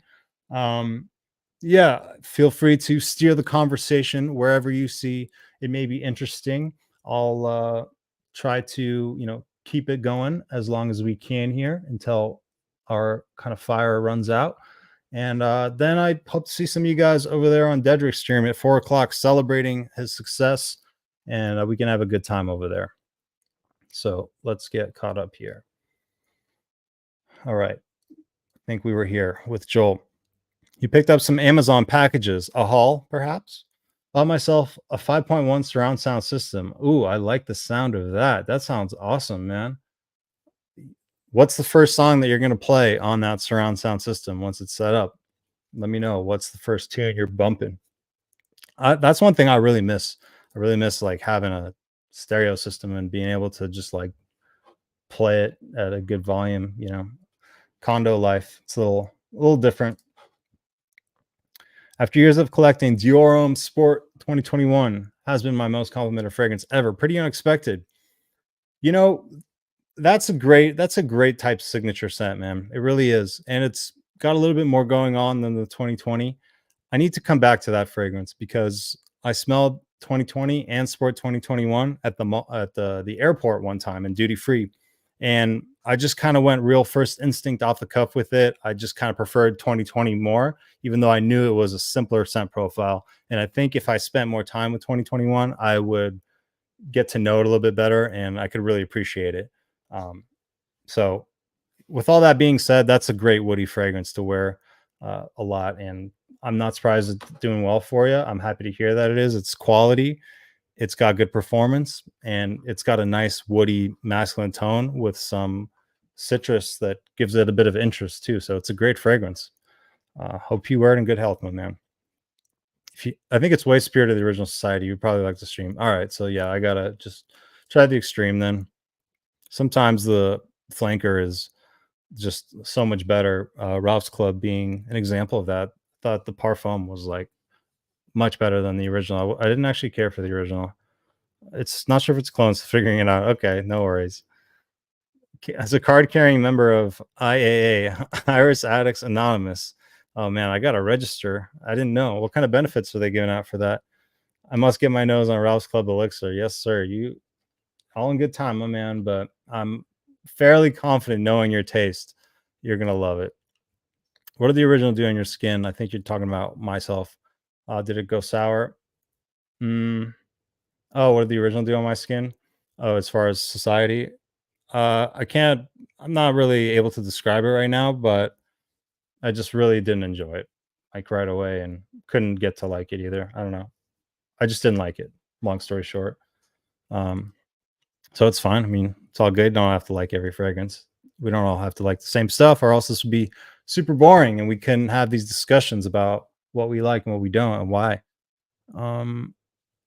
Yeah, feel free to steer the conversation wherever you see it may be interesting. I'll try to, keep it going as long as we can here until our kind of fire runs out. And then I hope to see some of you guys over there on Dedrick's stream at 4 o'clock celebrating his success. And we can have a good time over there. So let's get caught up here. All right. I think we were here with Joel. You picked up some Amazon packages, a haul, perhaps? Bought myself a 5.1 surround sound system. Ooh, I like the sound of that. That sounds awesome, man. What's the first song that you're going to play on that surround sound system once it's set up? Let me know. What's the first tune you're bumping? That's one thing I really miss. I really miss like having a stereo system and being able to just like play it at a good volume. Condo life. It's a little different. After years of collecting, Dior Homme Sport 2021 has been my most complimented fragrance ever. Pretty unexpected. That's a great type signature scent, man. It really is. And it's got a little bit more going on than the 2020. I need to come back to that fragrance because I smelled 2020 and Sport 2021 at the airport one time in duty free. And I just kind of went real first instinct off the cuff with it. I just kind of preferred 2020 more, even though I knew it was a simpler scent profile. And I think if I spent more time with 2021, I would get to know it a little bit better and I could really appreciate it. So with all that being said, that's a great woody fragrance to wear a lot. And I'm not surprised it's doing well for you. I'm happy to hear that it is. It's quality. It's got good performance, and it's got a nice woody masculine tone with some citrus that gives it a bit of interest too. So it's a great fragrance. Hope you wear it in good health, my man. I think it's way Spirit of the Original Society. You'd probably like the stream. All right. So yeah, I gotta just try the extreme then. Sometimes the flanker is just so much better. Ralph's Club being an example of that. Thought the Parfum was like much better than the original. I didn't actually care for the original. It's not sure if it's clones. Figuring it out. Okay, no worries. As a card-carrying member of IAA, Iris Addicts Anonymous. Oh man, I got to register. I didn't know. What kind of benefits are they giving out for that? I must get my nose on Ralph's Club Elixir. Yes, sir. You all in good time, my man. But I'm fairly confident knowing your taste, you're gonna love it. What did the original do on your skin? I think you're talking about myself. Did it go sour? Oh, what did the original do on my skin? Oh, as far as society, I'm not really able to describe it right now, but I just really didn't enjoy it like right away and couldn't get to like it either. I don't know. I just didn't like it. Long story short. So it's fine. I mean, it's all good. Don't have to like every fragrance. We don't all have to like the same stuff, or else this would be super boring and we couldn't have these discussions about what we like and what we don't and why.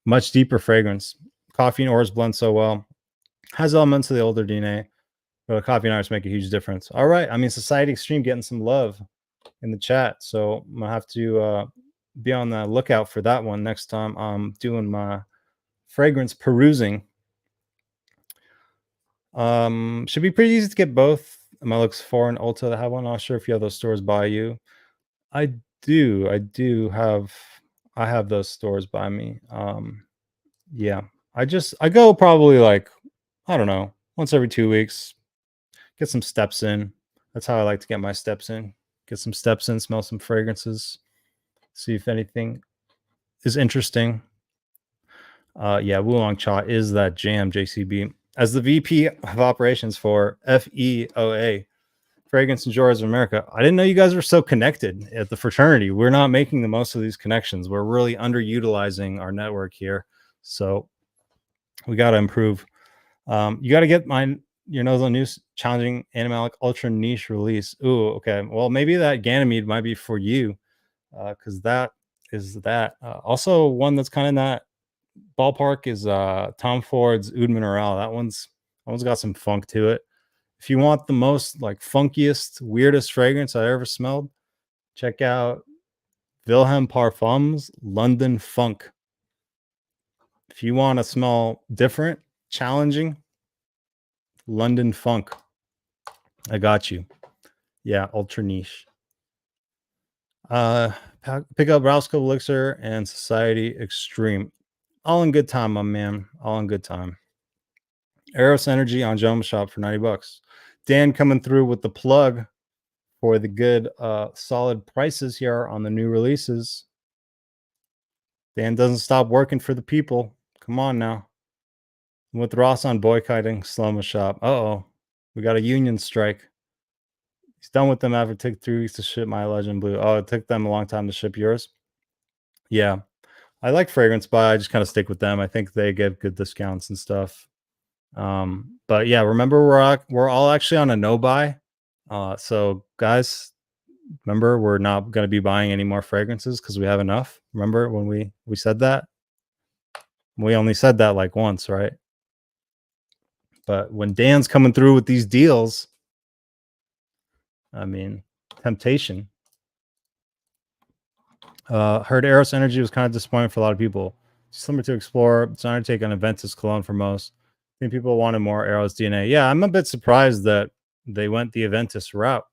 Much deeper fragrance. Coffee and Oars blend so well. Has elements of the older DNA, but coffee and Iris make a huge difference. All right. I mean, Society Extreme getting some love in the chat. So I'm gonna have to be on the lookout for that one next time I'm doing my fragrance perusing. Should be pretty easy to get both Melix 4 and Ulta that have one. I'm not sure if you have those stores by you. I do have I have those stores by me. Yeah, I go probably like, I don't know, once every 2 weeks, get some steps in. That's how I like to get my steps in. Get some steps in, smell some fragrances, see if anything is interesting. Yeah, Wulong Cha is that jam, JCB. As the VP of operations for FEOA, Fragrance Enjoyers of America, I didn't know you guys were so connected at the fraternity. We're not making the most of these connections. We're really underutilizing our network here. So we got to improve. You got to get your nose on new challenging animalic ultra niche release. Ooh, okay. Well, maybe that Ganymede might be for you, because that is that. Also, one that's kind of not ballpark is Tom Ford's Oud Mineral. That one's got some funk to it. If you want the most like funkiest, weirdest fragrance I ever smelled, check out Wilhelm Parfums London Funk. If you want to smell different, challenging, London Funk, I got you. Yeah, ultra niche. Pick up Ralsco Elixir and Society Extreme. All in good time, my man. All in good time. Eros Energy on Joma Shop for $90. Dan coming through with the plug for the good solid prices here on the new releases. Dan doesn't stop working for the people. Come on now. With Ross on boycotting Sloma Shop. Uh-oh. We got a union strike. He's done with them after it took 3 weeks to ship my Legend Blue. Oh, it took them a long time to ship yours. Yeah. I like Fragrance Buy. I just kind of stick with them. I think they give good discounts and stuff. But yeah, remember we're all actually on a no buy. So guys, remember we're not going to be buying any more fragrances because we have enough. Remember when we said that? We only said that like once, right? But when Dan's coming through with these deals, I mean, temptation. Heard Eros Energy was kind of disappointing for a lot of people. Similar to Explore, it's not a take on Aventus Cologne for most. I think people wanted more Eros DNA. Yeah, I'm a bit surprised that they went the Aventus route.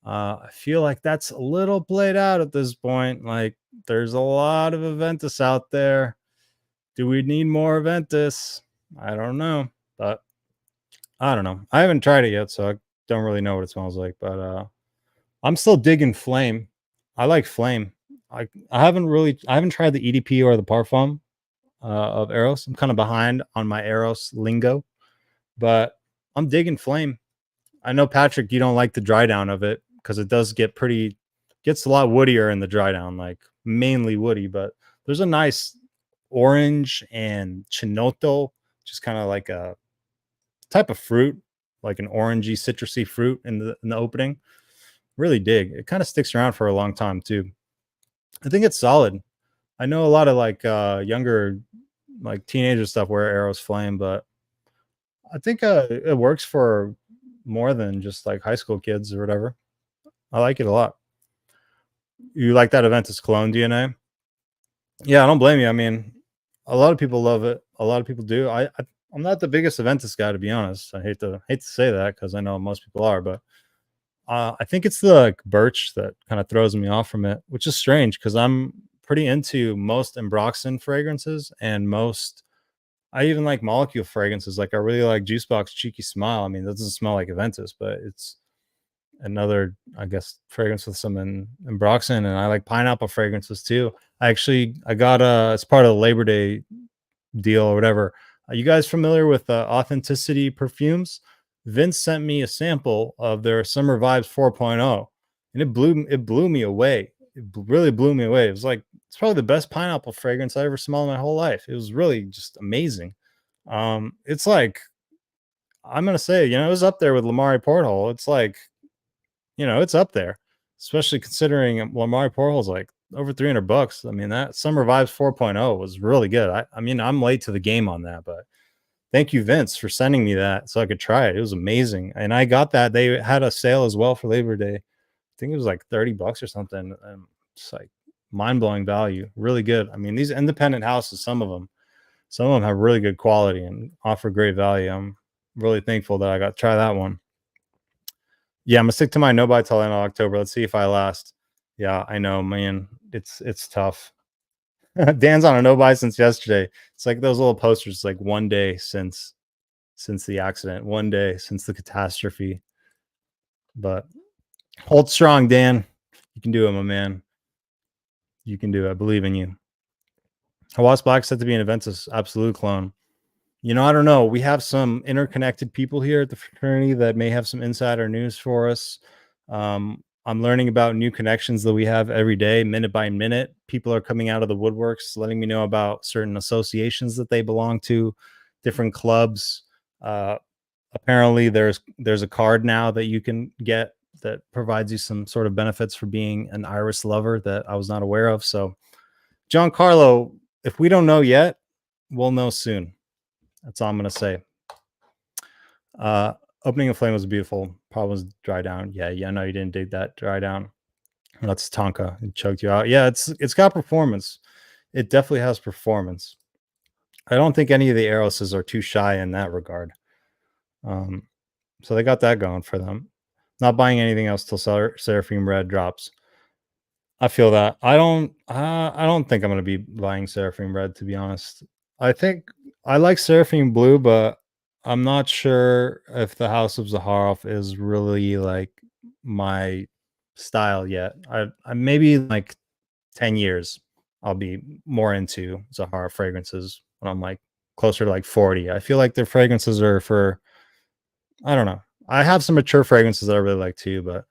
I feel like that's a little played out at this point. Like, there's a lot of Aventus out there. Do we need more Aventus? I don't know, but I don't know. I haven't tried it yet, so I don't really know what it smells like. But I'm still digging Flame. I like Flame. I haven't tried the EDP or the Parfum of Eros. I'm kind of behind on my Eros lingo, but I'm digging Flame. I know, Patrick, you don't like the dry down of it because it does gets a lot woodier in the dry down, like mainly woody, but there's a nice orange and chinoto, just kind of like a type of fruit, like an orangey, citrusy fruit in the opening. Really dig. It kind of sticks around for a long time too. I think it's solid. I know a lot of like younger, like teenager stuff wear Eros Flame, but I think it works for more than just like high school kids or whatever. I like it a lot. You like that Aventus Cologne DNA? Yeah, I don't blame you. I mean, a lot of people love it. A lot of people do. I'm not the biggest Aventus guy, to be honest. I hate to say that because I know most people are, but I think it's the like, birch that kind of throws me off from it, which is strange because I'm pretty into most Ambroxan fragrances and most. I even like molecule fragrances. Like I really like Juicebox Cheeky Smile. I mean, it doesn't smell like Aventus, but it's another, I guess, fragrance with some Ambroxan, and I like pineapple fragrances too. I got as part of the Labor Day deal or whatever. Are you guys familiar with Authenticity Perfumes? Vince sent me a sample of their Summer Vibes 4.0, and it blew me away. Really blew me away. It was like it's probably the best pineapple fragrance I ever smelled in my whole life. It was really just amazing. It's like I'm gonna say, it was up there with Lamari Porthole. It's like, it's up there, especially considering Lamari Porthole's like over $300. I mean, that Summer Vibes 4.0 was really good. I mean, I'm late to the game on that, but thank you, Vince, for sending me that so I could try it. It was amazing. And I got that. They had a sale as well for Labor Day. I think it was like $30 or something. And it's like mind-blowing value. Really good. I mean, these independent houses, some of them have really good quality and offer great value. I'm really thankful that I got to try that one. Yeah, I'm gonna stick to my no buy till end of October. Let's see if I last. Yeah, I know, man. It's tough. Dan's on a no buy since yesterday. It's like those little posters, like one day since the accident, one day since the catastrophe. But hold strong, Dan. You can do it, my man. You can do it. I believe in you. Hawass Black said to be an Aventus absolute clone. You know, I don't know. We have some interconnected people here at the fraternity that may have some insider news for us. I'm learning about new connections that we have every day, minute by minute. People are coming out of the woodworks, letting me know about certain associations that they belong to, different clubs. Apparently, there's a card now that you can get that provides you some sort of benefits for being an Iris lover that I was not aware of. So, Giancarlo, if we don't know yet, we'll know soon. That's all I'm gonna say. Opening a flame was beautiful. Problems dry down. Yeah. No, you didn't dig that dry down. That's Tonka. It choked you out. Yeah, it's got performance. It definitely has performance. I don't think any of the Aroses are too shy in that regard. So they got that going for them. Not buying anything else till Seraphim Red drops. I feel that. I don't think I'm gonna be buying Seraphim Red, to be honest. I think I like Seraphim Blue, but I'm not sure if the House of Zaharoff is really like my style yet. I maybe like 10 years I'll be more into Zaharoff fragrances when I'm like closer to like 40. I feel like their fragrances are for, I don't know. I have some mature fragrances that I really like too, but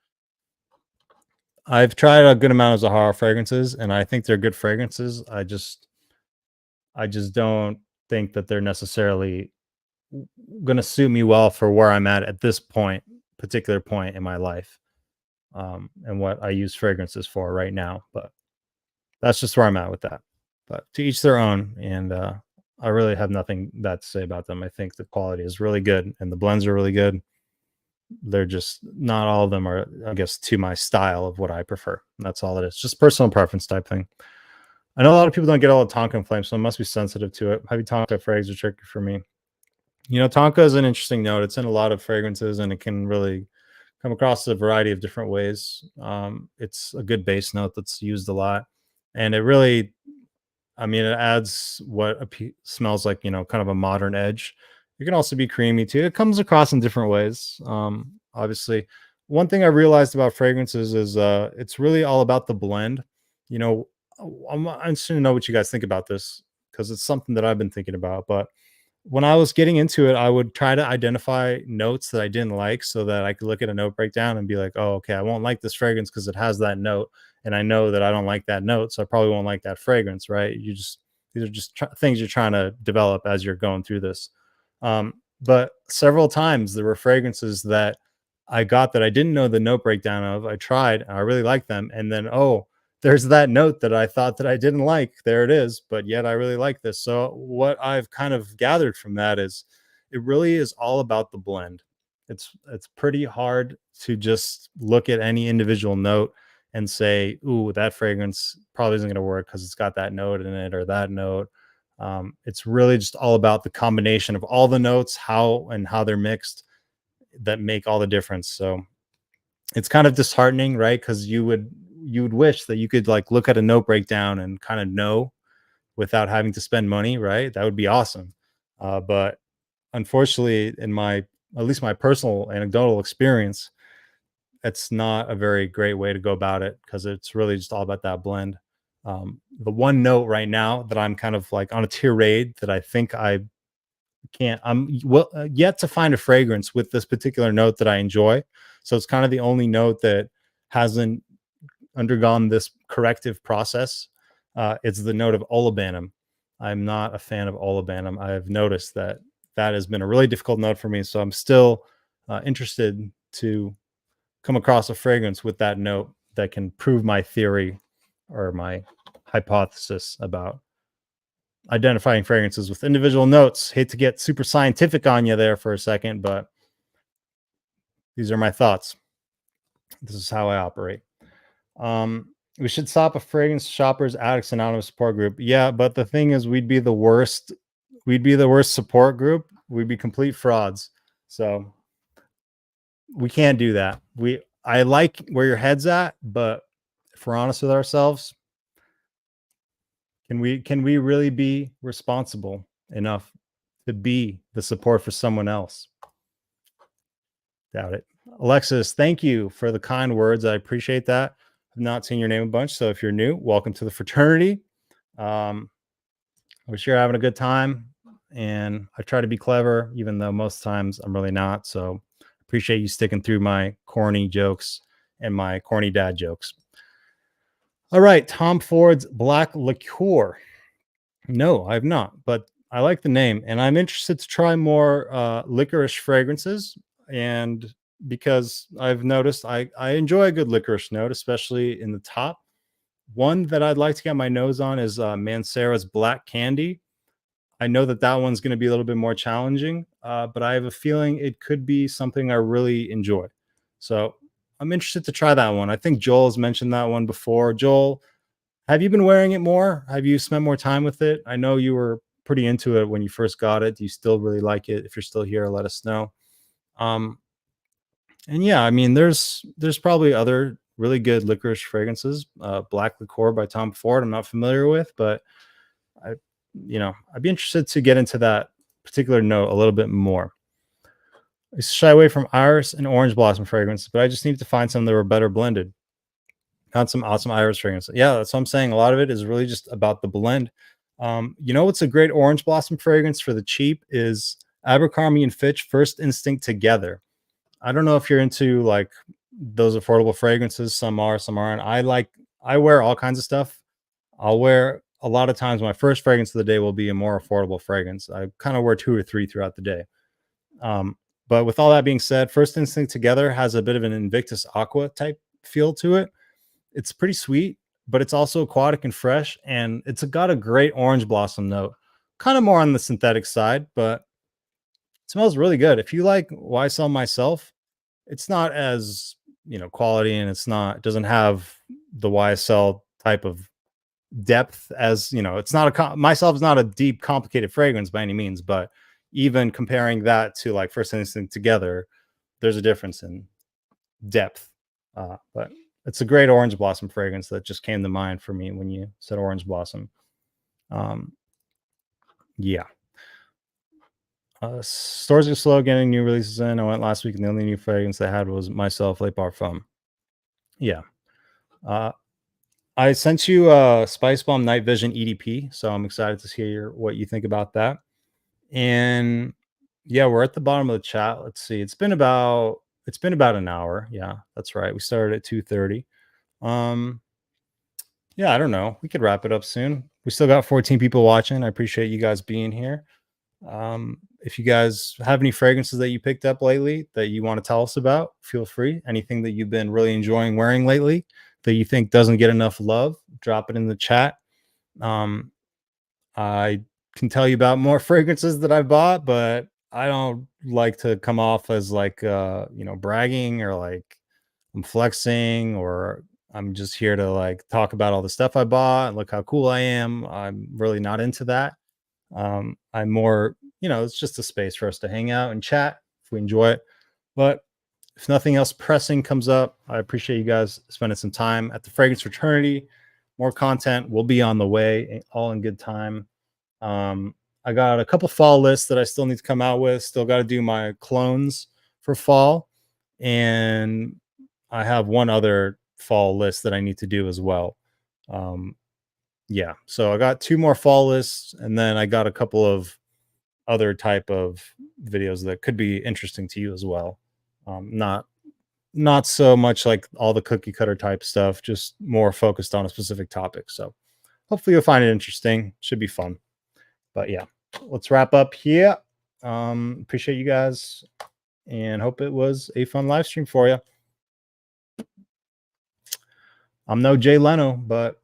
I've tried a good amount of Zaharoff fragrances and I think they're good fragrances. I just don't think that they're necessarily going to suit me well for where I'm at this particular point in my life, and what I use fragrances for right now. But that's just where I'm at with that. But to each their own, and I really have nothing bad to say about them. I think the quality is really good, and the blends are really good. They're just not all of them are, I guess, to my style of what I prefer. That's all it is. Just personal preference type thing. I know a lot of people don't get all the Tonka flame, so I must be sensitive to it. Heavy Tonka frags are tricky for me. You know, Tonka is an interesting note. It's in a lot of fragrances, and it can really come across a variety of different ways. It's a good base note that's used a lot, and it really, I mean, it adds what smells like, you know, kind of a modern edge. It can also be creamy too. It comes across in different ways. Obviously, one thing I realized about fragrances is it's really all about the blend. You know, I'm interested to know what you guys think about this because it's something that I've been thinking about. But when I was getting into it, I would try to identify notes that I didn't like so that I could look at a note breakdown and be like, oh, okay, I won't like this fragrance because it has that note. And I know that I don't like that note. So I probably won't like that fragrance, right? These are just things you're trying to develop as you're going through this. But several times there were fragrances that I got that I didn't know the note breakdown of. I tried, I really liked them. And then, oh, there's that note that I thought that I didn't like. There it is, but yet I really like this. So what I've kind of gathered from that is it really is all about the blend. It's pretty hard to just look at any individual note and say, "Ooh, that fragrance probably isn't going to work because it's got that note in it or that note." It's really just all about the combination of all the notes, how they're mixed, that make all the difference. So it's kind of disheartening, right? Because you would wish that you could like look at a note breakdown and kind of know without having to spend money, right? That would be awesome. But unfortunately, in my at least my personal anecdotal experience, it's not a very great way to go about it because it's really just all about that blend. The one note right now that I'm kind of like on a tirade that I think I'm yet to find a fragrance with this particular note that I enjoy. So it's kind of the only note that hasn't undergone this corrective process. It's the note of olibanum. I'm not a fan of olibanum. I've noticed that has been a really difficult note for me. So I'm still interested to come across a fragrance with that note that can prove my theory or my hypothesis about identifying fragrances with individual notes. Hate to get super scientific on you there for a second, but these are my thoughts. This is how I operate. We should stop a fragrance shoppers addicts anonymous support group. Yeah, but the thing is, we'd be the worst support group. We'd be complete frauds. So we can't do that. I like where your head's at, but if we're honest with ourselves, Can we really be responsible enough to be the support for someone else? Doubt it. Alexis, thank you for the kind words. I appreciate that. I've not seen your name a bunch, so if you're new, welcome to the fraternity. I wish you're having a good time, and I try to be clever, even though most times I'm really not. So appreciate you sticking through my corny jokes and my corny dad jokes. All right, Tom Ford's Black Liqueur. No, I've not, but I like the name, and I'm interested to try more licorice fragrances. And because I've noticed I enjoy a good licorice note, especially in the top. One that I'd like to get my nose on is Mancera's Black Candy. I know that that one's going to be a little bit more challenging, but I have a feeling it could be something I really enjoy. So I'm interested to try that one. I think Joel has mentioned that one before. Joel, have you been wearing it more? Have you spent more time with it? I know you were pretty into it when you first got it. Do you still really like it? If you're still here, let us know. Um, and yeah, I mean, there's probably other really good licorice fragrances. Black Liqueur by Tom Ford, I'm not familiar with, but I, I'd be interested to get into that particular note a little bit more. I shy away from iris and orange blossom fragrance, but I just needed to find some that were better blended. Found some awesome iris fragrance. Yeah, that's what I'm saying. A lot of it is really just about the blend. What's a great orange blossom fragrance for the cheap is Abercrombie and Fitch First Instinct Together. I don't know if you're into like those affordable fragrances. Some are, some aren't. I wear all kinds of stuff. I'll wear a lot of times my first fragrance of the day will be a more affordable fragrance. I kind of wear 2 or 3 throughout the day. But with all that being said, First Instinct Together has a bit of an Invictus Aqua type feel to it. It's pretty sweet, but it's also aquatic and fresh, and it's got a great orange blossom note. Kind of more on the synthetic side, but it smells really good. If you like YSL Myself, it's not as quality, and it doesn't have the YSL type of depth as it's not Myself is not a deep, complicated fragrance by any means, but even comparing that to like First Instinct Together, there's a difference in depth. But it's a great orange blossom fragrance that just came to mind for me when you said orange blossom. Yeah. Stores are slow getting new releases in. I went last week and the only new fragrance they had was Myself Les Parfums. Yeah. I sent you Spice Bomb Night Vision EDP, so I'm excited to hear what you think about that. And yeah, we're at the bottom of the chat. Let's see. It's been about an hour. Yeah, that's right. We started at 2:30. Yeah, I don't know. We could wrap it up soon. We still got 14 people watching. I appreciate you guys being here. If you guys have any fragrances that you picked up lately that you want to tell us about, feel free. Anything that you've been really enjoying wearing lately that you think doesn't get enough love, drop it in the chat. I can tell you about more fragrances that I bought, but I don't like to come off as like bragging or like I'm flexing, or I'm just here to like talk about all the stuff I bought and look how cool I am. I'm really not into that. I'm more, it's just a space for us to hang out and chat if we enjoy it. But if nothing else pressing comes up, I appreciate you guys spending some time at the Fragrance Fraternity. More content will be on the way, all in good time. I got a couple fall lists that I still need to come out with. Still got to do my clones for fall. And I have one other fall list that I need to do as well. Yeah, so I got 2 more fall lists, and then I got a couple of other type of videos that could be interesting to you as well. Not so much like all the cookie cutter type stuff, just more focused on a specific topic. So hopefully you'll find it interesting. Should be fun. But yeah, let's wrap up here. Appreciate you guys and hope it was a fun live stream for you. I'm no Jay Leno, but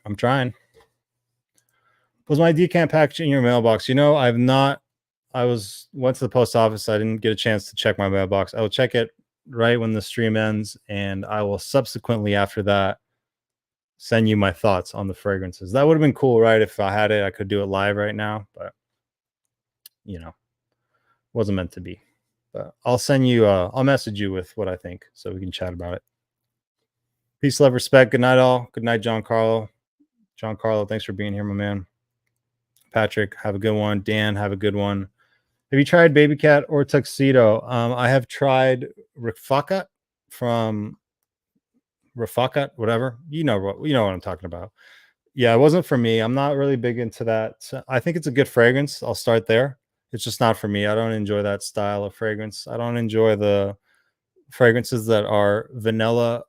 I'm trying. Was my decant package in your mailbox? I went to the post office. I didn't get a chance to check my mailbox. I will check it right when the stream ends, and I will subsequently after that send you my thoughts on the fragrances. That would have been cool, right? If I had it, I could do it live right now, but wasn't meant to be. But I'll send you, I'll message you with what I think so we can chat about it. Peace, love, respect. Good night, all. Good night, John Carlo. John Carlo, thanks for being here, my man. Patrick, have a good one. Dan, have a good one. Have you tried Baby Cat or Tuxedo? I have tried Rafakat from Rafakat, whatever. You know what I'm talking about. Yeah, it wasn't for me. I'm not really big into that. I think it's a good fragrance. I'll start there. It's just not for me. I don't enjoy that style of fragrance. I don't enjoy the fragrances that are vanilla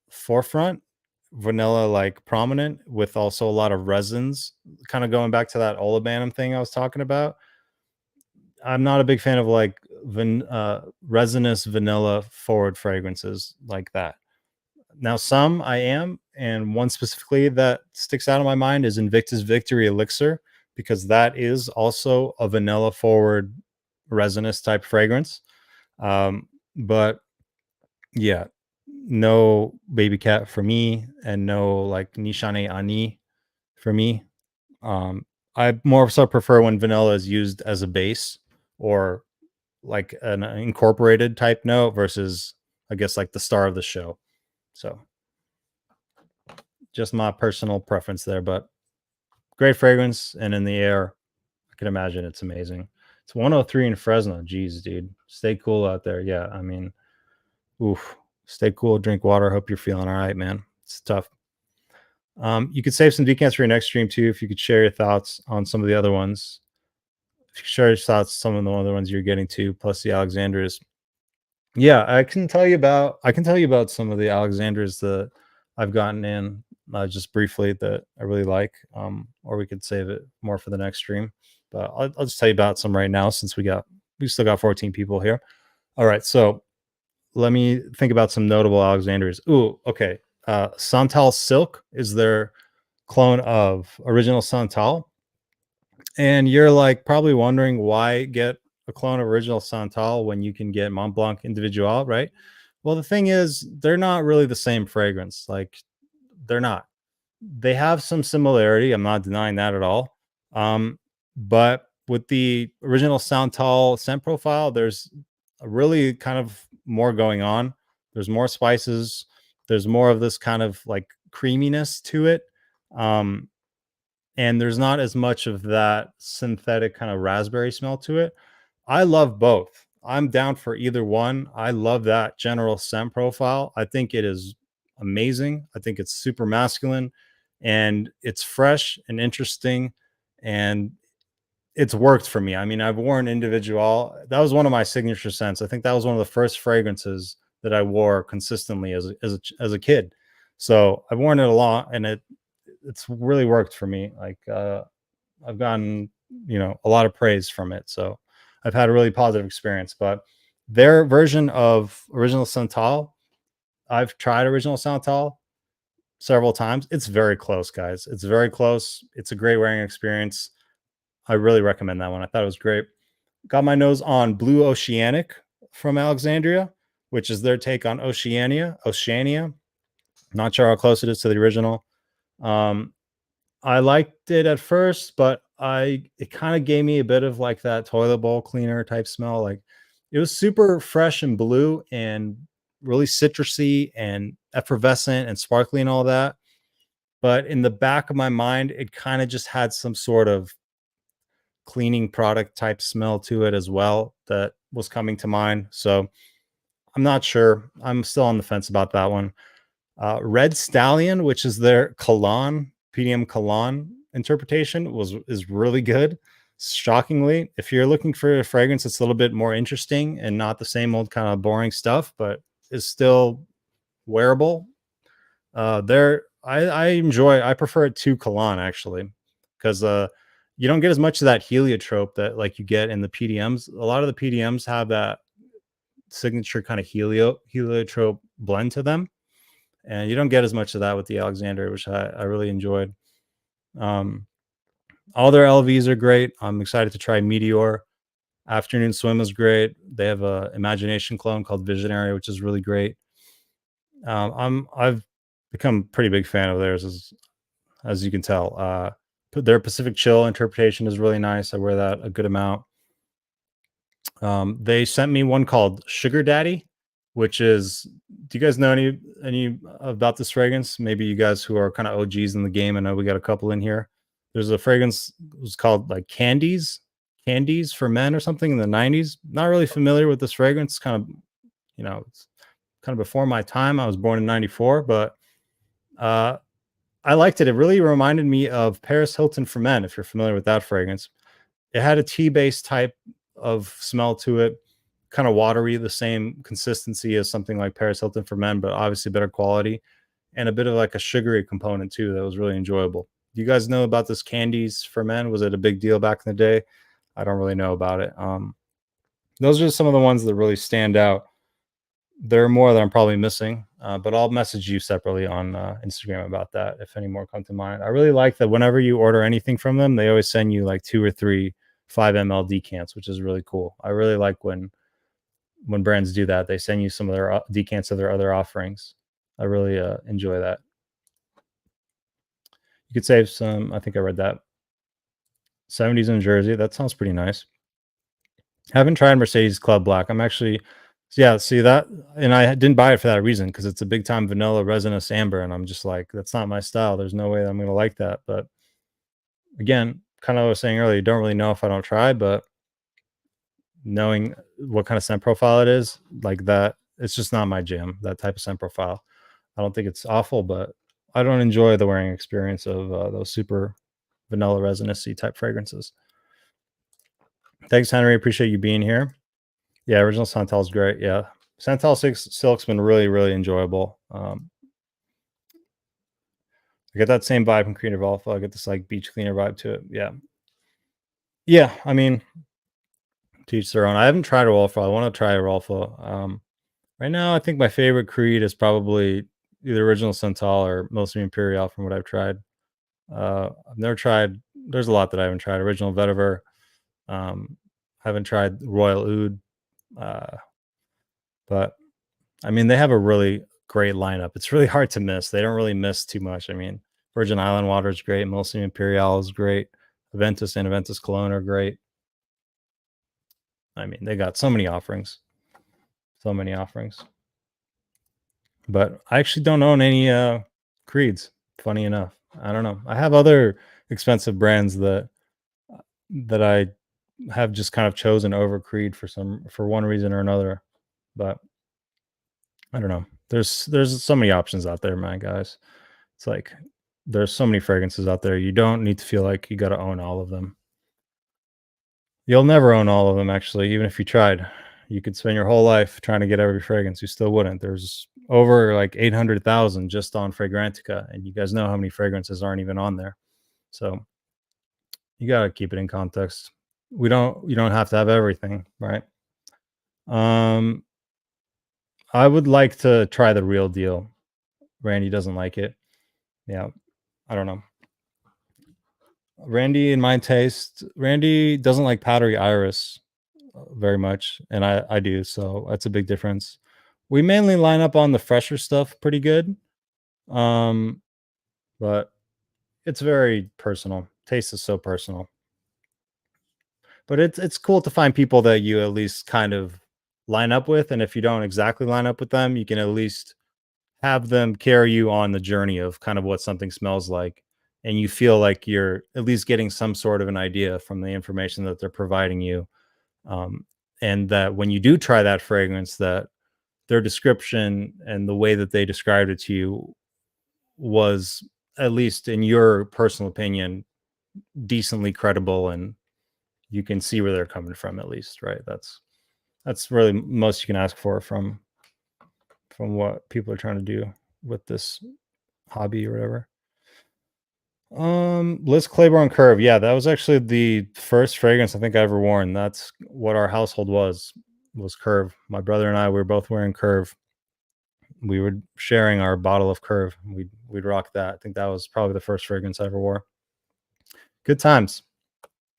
forefront, vanilla like prominent, with also a lot of resins. Kind of going back to that Olabanum thing I was talking about. I'm not a big fan of like resinous vanilla forward fragrances like that. Now, some I am, and one specifically that sticks out in my mind is Invictus Victory Elixir, because that is also a vanilla forward resinous type fragrance. But yeah, no Baby Cat for me, and no like Nishane Ani for me. I more so prefer when vanilla is used as a base or like an incorporated type note versus, I guess, like the star of the show. So just my personal preference there, but great fragrance, and in the air, I can imagine it's amazing. It's 103 in Fresno. Jeez, dude. Stay cool out there. Yeah, I mean, oof. Stay cool, drink water. Hope you're feeling all right, man. It's tough. You could save some decants for your next stream too, if you could share your thoughts on some of the other ones. If you share your thoughts, some of the other ones you're getting to, plus the Alexandras. Yeah, I can tell you about some of the Alexandras that I've gotten in just briefly that I really like. Or we could save it more for the next stream. But I'll just tell you about some right now, since we still got 14 people here. All right, so let me think about some notable Alexandrias. Ooh, okay. Santal Silk is their clone of Original Santal. And you're like probably wondering why get a clone of Original Santal when you can get Mont Blanc Individual, right? Well, the thing is, they're not really the same fragrance. Like, they're not. They have some similarity. I'm not denying that at all. But with the Original Santal scent profile, there's a really kind of more going on. There's more spices. There's more of this kind of like creaminess to it. And there's not as much of that synthetic kind of raspberry smell to it. I love both. I'm down for either one. I love that general scent profile. I think it is amazing. I think it's super masculine, and it's fresh and interesting, and it's worked for me. I mean, I've worn Individual. That was one of my signature scents. I think that was one of the first fragrances that I wore consistently as a kid. So I've worn it a lot, and it's really worked for me. Like I've gotten a lot of praise from it, so I've had a really positive experience. But their version of Original Santal, I've tried Original Santal several times. It's very close, guys. It's very close. It's a great wearing experience. I really recommend that one. I thought it was great. Got my nose on Blue Oceanic from Alexandria, which is their take on Oceania. Not sure how close it is to the original. I liked it at first, but it kind of gave me a bit of like that toilet bowl cleaner type smell. Like, it was super fresh and blue and really citrusy and effervescent and sparkly and all that. But in the back of my mind, it kind of just had some sort of cleaning product type smell to it as well that was coming to mind. So I'm not sure. I'm still on the fence about that one. Red Stallion, which is their Cologne, PDM Cologne interpretation, is really good. Shockingly, if you're looking for a fragrance that's a little bit more interesting and not the same old kind of boring stuff, but is still wearable, I prefer it to Cologne, actually, because you don't get as much of that heliotrope that like you get in the PDMs. A lot of the PDMs have that signature kind of heliotrope blend to them, and you don't get as much of that with the Alexander, which I really enjoyed. All their LVs are great. I'm excited to try Meteor. Afternoon Swim is great. They have a Imagination clone called Visionary, which is really great. I've become a pretty big fan of theirs, as you can tell. Their Pacific Chill interpretation is really nice. I wear that a good amount. They sent me one called Sugar Daddy, which is, do you guys know any about this fragrance? Maybe you guys who are kind of OGs in the game. I know we got a couple in here. There's a fragrance, it was called like Candies for Men or something in the 90s. Not really familiar with this fragrance. Kind of, it's kind of before my time. I was born in 94, but I liked it. It really reminded me of Paris Hilton for Men, if you're familiar with that fragrance. It had a tea-based type of smell to it, kind of watery, the same consistency as something like Paris Hilton for Men, but obviously better quality, and a bit of like a sugary component too that was really enjoyable. Do you guys know about this Candies for Men? Was it a big deal back in the day? I don't really know about it. Those are some of the ones that really stand out. There are more that I'm probably missing, but I'll message you separately on Instagram about that if any more come to mind. I really like that whenever you order anything from them, they always send you like 2 or 3 5 ml decants, which is really cool. I really like when brands do that. They send you some of their decants of their other offerings. I really enjoy that. You could save some. I think I read that. 70s in Jersey. That sounds pretty nice. Haven't tried Mercedes Club Black. I'm actually, yeah, see that, and I didn't buy it for that reason because it's a big time vanilla resinous amber, and I'm just like, that's not my style. There's no way that I'm gonna like that. But again, kind of what I was saying earlier, you don't really know if I don't try, but knowing what kind of scent profile it is, like that, it's just not my jam. That type of scent profile. I don't think it's awful, but I don't enjoy the wearing experience of those super vanilla resinous-y type fragrances. Thanks, Henry. Appreciate you being here. Yeah, original Santal is great. Yeah, Santal Silk's been really, really enjoyable. I get that same vibe from Creative Alpha. I get this like beach cleaner vibe to it. Yeah. I mean, to each their own. I haven't tried a Rolfo. I want to try a Rolfo. Right now, I think my favorite Creed is probably either original Santal or Milsim Imperial from what I've tried. I've never tried. There's a lot that I haven't tried. Original Vetiver. Haven't tried Royal Oud. But I mean, they have a really great lineup. It's really hard to miss. They don't really miss too much. I mean, Virgin Island Water is great. Milsim Imperial is great. Aventus and Aventus Cologne are great. I mean, they got so many offerings. So many offerings. But I actually don't own any Creeds, funny enough. I don't know. I have other expensive brands that I have just kind of chosen over Creed for one reason or another. But I don't know. There's so many options out there, man, guys. It's like there's so many fragrances out there. You don't need to feel like you got to own all of them. You'll never own all of them, actually, even if you tried. You could spend your whole life trying to get every fragrance. You still wouldn't. There's over like 800,000 just on Fragrantica, and you guys know how many fragrances aren't even on there. So you got to keep it in context. You don't have to have everything, right? I would like to try the Real Deal. Randy doesn't like it. Yeah, I don't know. Randy, in my taste, Randy doesn't like powdery iris very much, and I do, so that's a big difference. We mainly line up on the fresher stuff pretty good, but it's very personal. Taste is so personal, but it's cool to find people that you at least kind of line up with, and if you don't exactly line up with them, you can at least have them carry you on the journey of kind of what something smells like, and you feel like you're at least getting some sort of an idea from the information that they're providing you, and that when you do try that fragrance, that their description and the way that they described it to you was, at least in your personal opinion, decently credible, and you can see where they're coming from, at least, right? That's really most you can ask for from what people are trying to do with this hobby or whatever. Liz Claiborne Curve. Yeah, that was actually the first fragrance I think I ever worn. That's what our household was Curve. My brother and I were both wearing Curve. We were sharing our bottle of Curve. We'd rock that. I think that was probably the first fragrance I ever wore. Good times.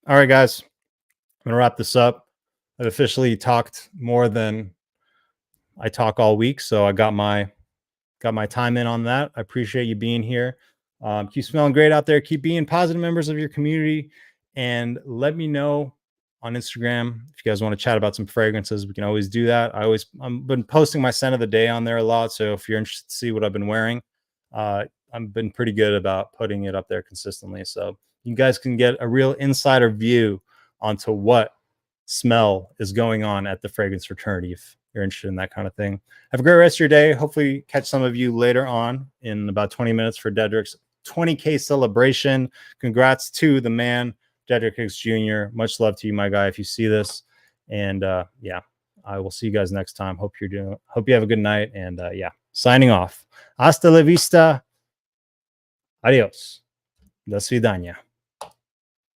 All right, guys. I'm gonna wrap this up. I've officially talked more than I talk all week, so I got my time in on that. I appreciate you being here. Keep smelling great out there. Keep being positive members of your community, and let me know on Instagram. If you guys want to chat about some fragrances, we can always do that. I've been posting my scent of the day on there a lot. So if you're interested to see what I've been wearing, I've been pretty good about putting it up there consistently. So you guys can get a real insider view onto what smell is going on at the fragrance fraternity if you're interested in that kind of thing. Have a great rest of your day. Hopefully catch some of you later on in about 20 minutes for Dedrick's 20K celebration. Congrats to the man, Dedrick Hicks Jr. Much love to you, my guy, if you see this. And yeah, I will see you guys next time. Hope you have a good night. And yeah, signing off. Hasta la vista. Adios. До свидания.